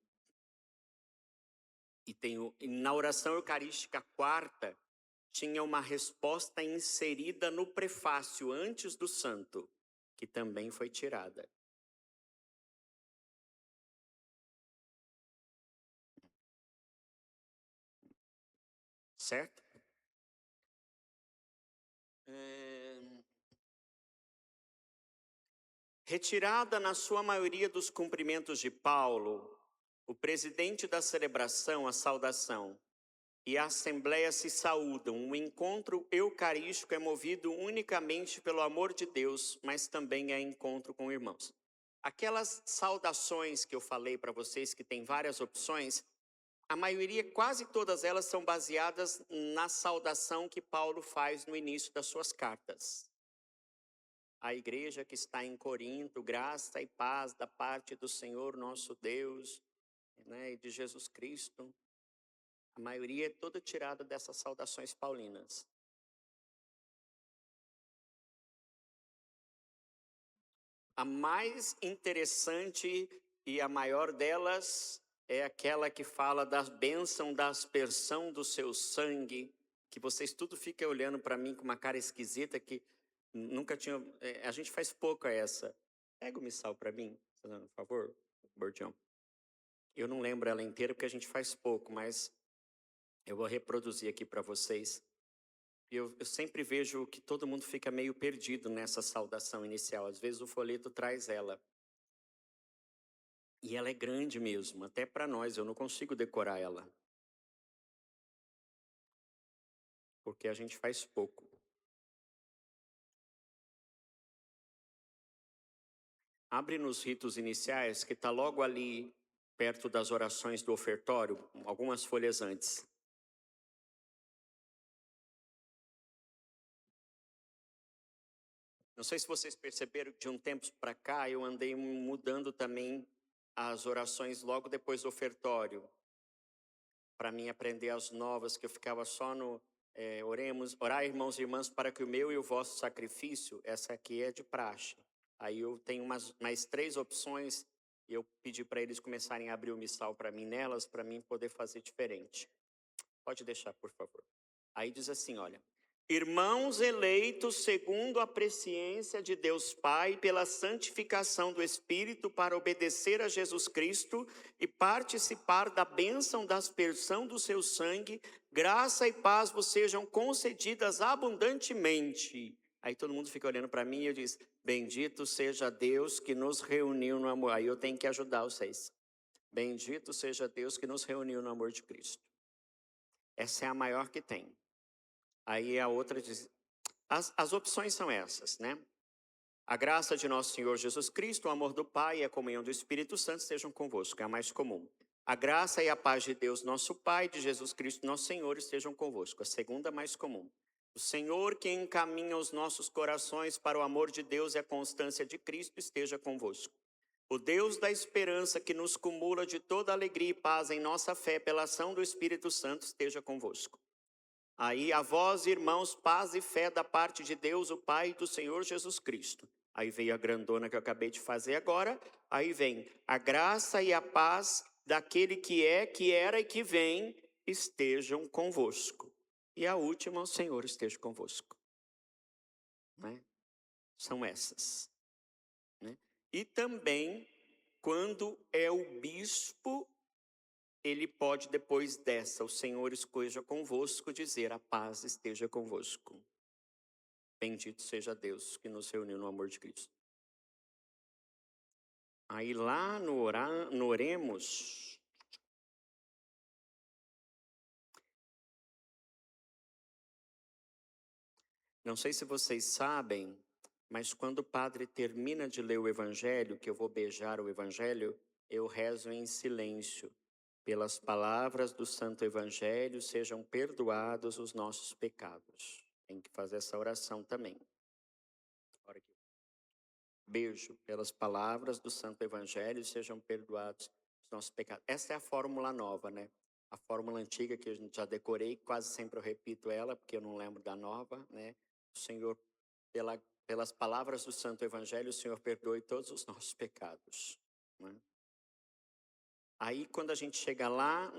e na oração eucarística quarta, tinha uma resposta inserida no prefácio antes do santo, que também foi tirada. Certo? Retirada na sua maioria dos cumprimentos de Paulo, o presidente da celebração, a saudação, e a assembleia se saúdam. O encontro eucarístico é movido unicamente pelo amor de Deus, mas também é encontro com irmãos. Aquelas saudações que eu falei para vocês, que tem várias opções, a maioria, quase todas elas, são baseadas na saudação que Paulo faz no início das suas cartas. A igreja que está em Corinto, graça e paz da parte do Senhor nosso Deus, né, e de Jesus Cristo. A maioria é toda tirada dessas saudações paulinas. A mais interessante e a maior delas é aquela que fala da bênção da aspersão do seu sangue, que vocês tudo ficam olhando para mim com uma cara esquisita, que nunca tinha... a gente faz pouco essa. Pega o missal para mim, por favor, Bordião. Eu não lembro ela inteira porque a gente faz pouco, mas eu vou reproduzir aqui para vocês. Eu sempre vejo que todo mundo fica meio perdido nessa saudação inicial. Às vezes o folheto traz ela. E ela é grande mesmo, até para nós. Eu não consigo decorar ela. Porque a gente faz pouco. Abre nos ritos iniciais, que está logo ali, perto das orações do ofertório, algumas folhas antes. Não sei se vocês perceberam que de um tempo para cá eu andei mudando também as orações logo depois do ofertório, para mim aprender as novas, que eu ficava só no oremos, orar, irmãos e irmãs, para que o meu e o vosso sacrifício, essa aqui é de praxe. Aí eu tenho mais 3 opções, e eu pedi para eles começarem a abrir o missal para mim nelas, para mim poder fazer diferente. Pode deixar, por favor. Aí diz assim, olha: irmãos eleitos segundo a presciência de Deus Pai, pela santificação do Espírito, para obedecer a Jesus Cristo e participar da bênção da aspersão do seu sangue, graça e paz vos sejam concedidas abundantemente. Aí todo mundo fica olhando para mim e eu disse: bendito seja Deus que nos reuniu no amor. Aí eu tenho que ajudar vocês. Bendito seja Deus que nos reuniu no amor de Cristo. Essa é a maior que tem. Aí a outra diz, as opções são essas, né? A graça de nosso Senhor Jesus Cristo, o amor do Pai e a comunhão do Espírito Santo estejam convosco, é a mais comum. A graça e a paz de Deus, nosso Pai, de Jesus Cristo, nosso Senhor, estejam convosco, a segunda mais comum. O Senhor que encaminha os nossos corações para o amor de Deus e a constância de Cristo esteja convosco. O Deus da esperança que nos cumula de toda alegria e paz em nossa fé pela ação do Espírito Santo esteja convosco. Aí, a vós, irmãos, paz e fé da parte de Deus, o Pai e do Senhor Jesus Cristo. Aí veio a grandona que eu acabei de fazer agora. Aí vem a graça e a paz daquele que é, que era e que vem, estejam convosco. E a última, o Senhor esteja convosco. Né? São essas. Né? E também, quando é o bispo, ele pode, depois dessa, o Senhor esteja convosco, dizer: a paz esteja convosco. Bendito seja Deus que nos reuniu no amor de Cristo. Aí lá no oremos, não sei se vocês sabem, mas quando o padre termina de ler o evangelho, que eu vou beijar o evangelho, eu rezo em silêncio. Pelas palavras do santo evangelho sejam perdoados os nossos pecados. Tem que fazer essa oração também. Beijo, pelas palavras do santo evangelho sejam perdoados os nossos pecados. Essa é a fórmula nova, né? A fórmula antiga que eu já decorei, quase sempre eu repito ela, porque eu não lembro da nova, né? O Senhor, pelas palavras do santo evangelho, o Senhor perdoe todos os nossos pecados. Né? Aí, quando a gente chega lá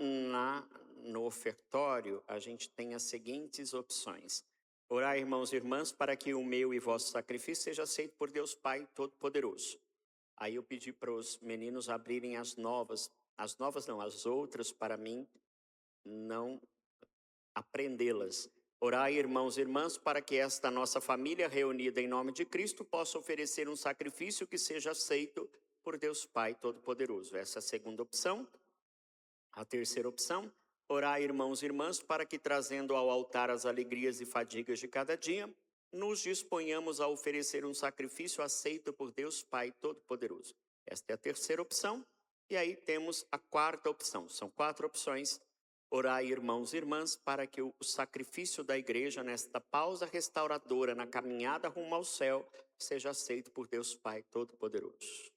no ofertório, a gente tem as seguintes opções. Orar, irmãos e irmãs, para que o meu e vosso sacrifício seja aceito por Deus Pai Todo-Poderoso. Aí eu pedi para os meninos abrirem as novas não, as outras para mim não aprendê-las. Orar, irmãos e irmãs, para que esta nossa família reunida em nome de Cristo possa oferecer um sacrifício que seja aceito por Deus Pai Todo-Poderoso. Essa é a segunda opção. A terceira opção, orar, irmãos e irmãs, para que, trazendo ao altar as alegrias e fadigas de cada dia, nos disponhamos a oferecer um sacrifício aceito por Deus Pai Todo-Poderoso. Esta é a terceira opção. E aí temos a quarta opção. São 4 opções. Orar, irmãos e irmãs, para que o sacrifício da igreja, nesta pausa restauradora, na caminhada rumo ao céu, seja aceito por Deus Pai Todo-Poderoso.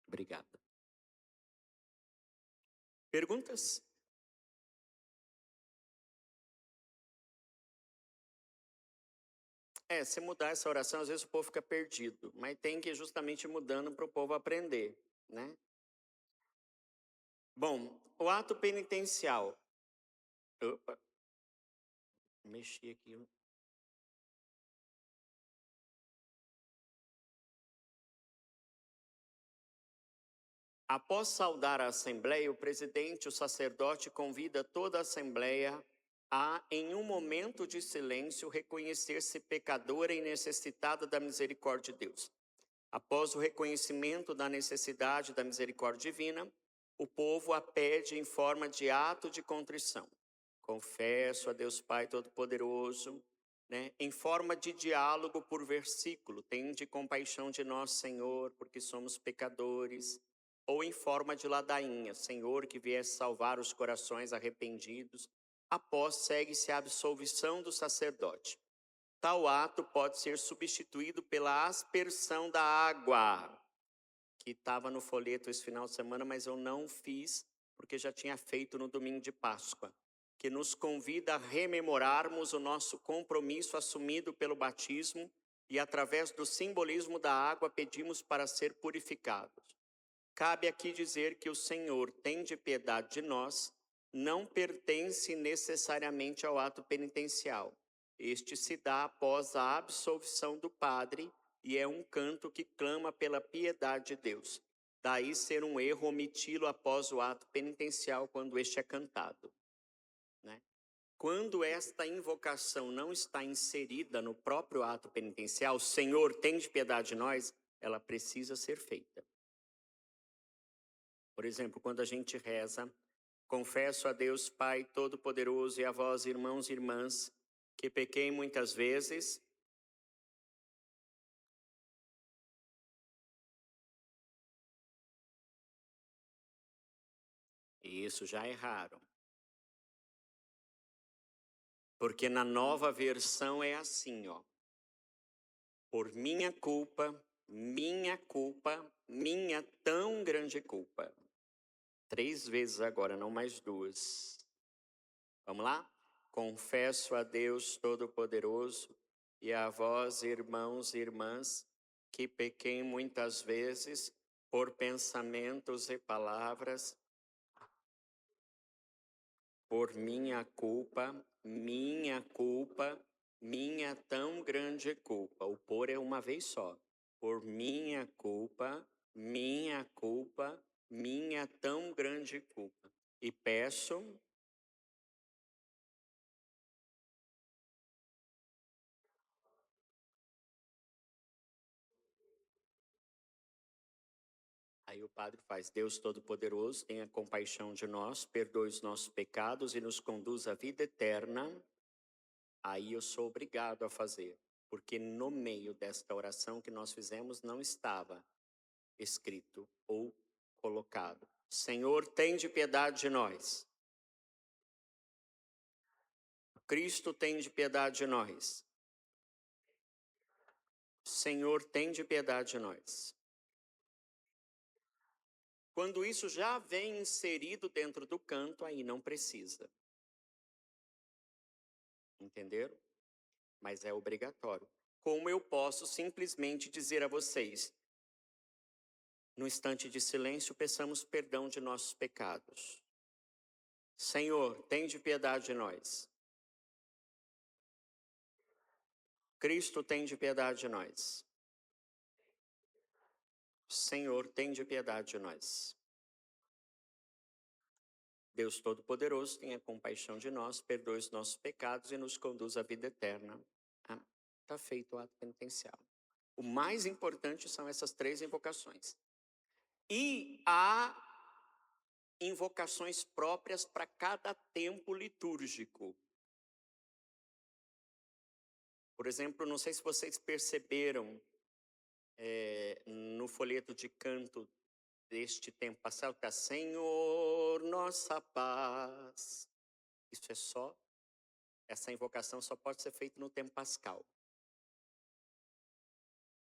Obrigado. Perguntas? Se mudar essa oração, às vezes o povo fica perdido, mas tem que ir justamente mudando para o povo aprender, né? Bom, o ato penitencial. Opa, mexi aqui. Após saudar a assembleia, o presidente, o sacerdote, convida toda a assembleia a, em um momento de silêncio, reconhecer-se pecadora e necessitada da misericórdia de Deus. Após o reconhecimento da necessidade da misericórdia divina, o povo a pede em forma de ato de contrição. Confesso a Deus Pai Todo-Poderoso, né, em forma de diálogo por versículo, tende compaixão de nós, Senhor, porque somos pecadores, ou em forma de ladainha, Senhor, que viesse salvar os corações arrependidos. Após segue-se a absolvição do sacerdote. Tal ato pode ser substituído pela aspersão da água, que estava no folheto esse final de semana, mas eu não fiz, porque já tinha feito no domingo de Páscoa, que nos convida a rememorarmos o nosso compromisso assumido pelo batismo e, através do simbolismo da água, pedimos para ser purificados. Cabe aqui dizer que o Senhor tem de piedade de nós, não pertence necessariamente ao ato penitencial. Este se dá após a absolvição do padre e é um canto que clama pela piedade de Deus. Daí ser um erro omiti-lo após o ato penitencial quando este é cantado, né? Quando esta invocação não está inserida no próprio ato penitencial, Senhor, tem de piedade de nós, ela precisa ser feita. Por exemplo, quando a gente reza, confesso a Deus Pai Todo-Poderoso e a vós, irmãos e irmãs, que pequei muitas vezes. E isso já erraram. Porque na nova versão é assim, ó. Por minha culpa, minha tão grande culpa. 3 vezes agora, não mais 2. Vamos lá? Confesso a Deus Todo-Poderoso e a vós, irmãos e irmãs, que pequei muitas vezes por pensamentos e palavras, por minha culpa, minha tão grande culpa. O por é uma vez só. Por minha culpa, minha tão grande culpa. E peço Aí o padre faz: Deus Todo-Poderoso, tenha compaixão de nós, perdoe os nossos pecados e nos conduz à vida eterna. Aí eu sou obrigado a fazer, porque no meio desta oração que nós fizemos não estava escrito ou colocado: Senhor, tende piedade de nós. Cristo, tende piedade de nós. Senhor, tende piedade de nós. Quando isso já vem inserido dentro do canto, aí não precisa. Entenderam? Mas é obrigatório. Como eu posso simplesmente dizer a vocês, no instante de silêncio, peçamos perdão de nossos pecados. Senhor, tende piedade de nós. Cristo, tende piedade de nós. Senhor, tende piedade de nós. Deus Todo-Poderoso, tenha compaixão de nós, perdoe os nossos pecados e nos conduz à vida eterna. Está feito o ato penitencial. O mais importante são essas 3 invocações. E há invocações próprias para cada tempo litúrgico. Por exemplo, não sei se vocês perceberam no folheto de canto deste tempo passado, está Senhor, nossa paz. Isso é só, essa invocação só pode ser feita no tempo pascal.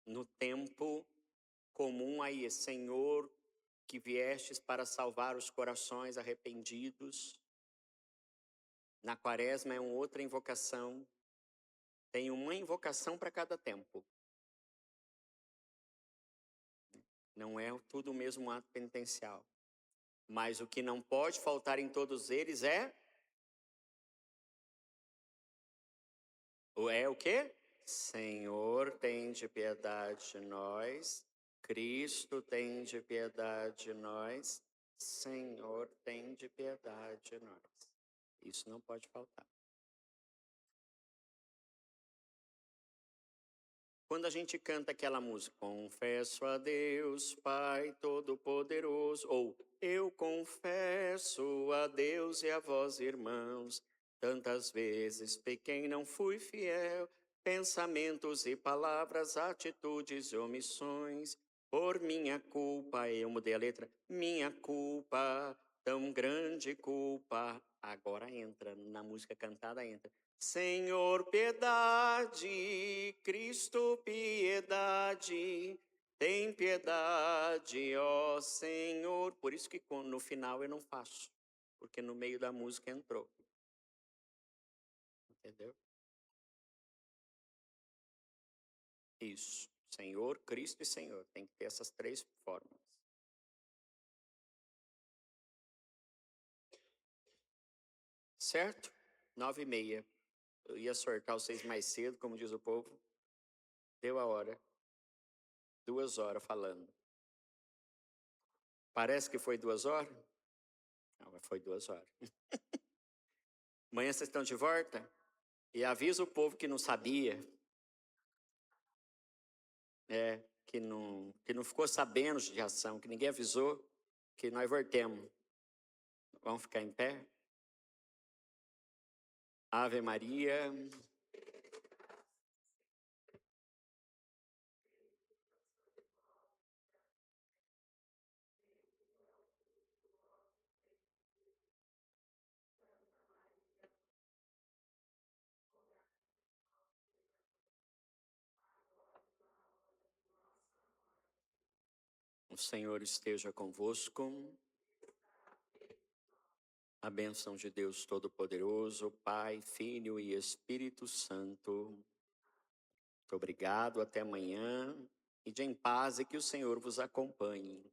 No tempo comum aí, Senhor, que viestes para salvar os corações arrependidos. Na quaresma é uma outra invocação. Tem uma invocação para cada tempo. Não é tudo o mesmo ato penitencial. Mas o que não pode faltar em todos eles é o quê? Senhor, tende piedade de nós. Cristo, tende piedade de nós. Senhor, tende piedade de nós. Isso não pode faltar. Quando a gente canta aquela música, confesso a Deus, Pai Todo-Poderoso, ou eu confesso a Deus e a vós, irmãos, tantas vezes pequei, não fui fiel, pensamentos e palavras, atitudes e omissões, por minha culpa, eu mudei a letra, minha culpa, tão grande culpa, agora entra, na música cantada entra, Senhor, piedade, Cristo, piedade, tem piedade, ó Senhor. Por isso que no final eu não faço, porque no meio da música entrou. Entendeu? Isso. Senhor, Cristo e Senhor. Tem que ter essas três formas. Certo? 9h30. Eu ia sortar vocês mais cedo, como diz o povo. Deu a hora. 2 horas falando. Parece que foi 2 horas? Não, mas foi 2 horas. Amanhã vocês estão de volta? E avisa o povo que não sabia. Que não ficou sabendo de ação, que ninguém avisou, que nós voltemos. Vamos ficar em pé? Ave Maria. O Senhor esteja convosco. A bênção de Deus Todo-Poderoso, Pai, Filho e Espírito Santo. Muito obrigado, até amanhã. Ide em paz e que o Senhor vos acompanhe.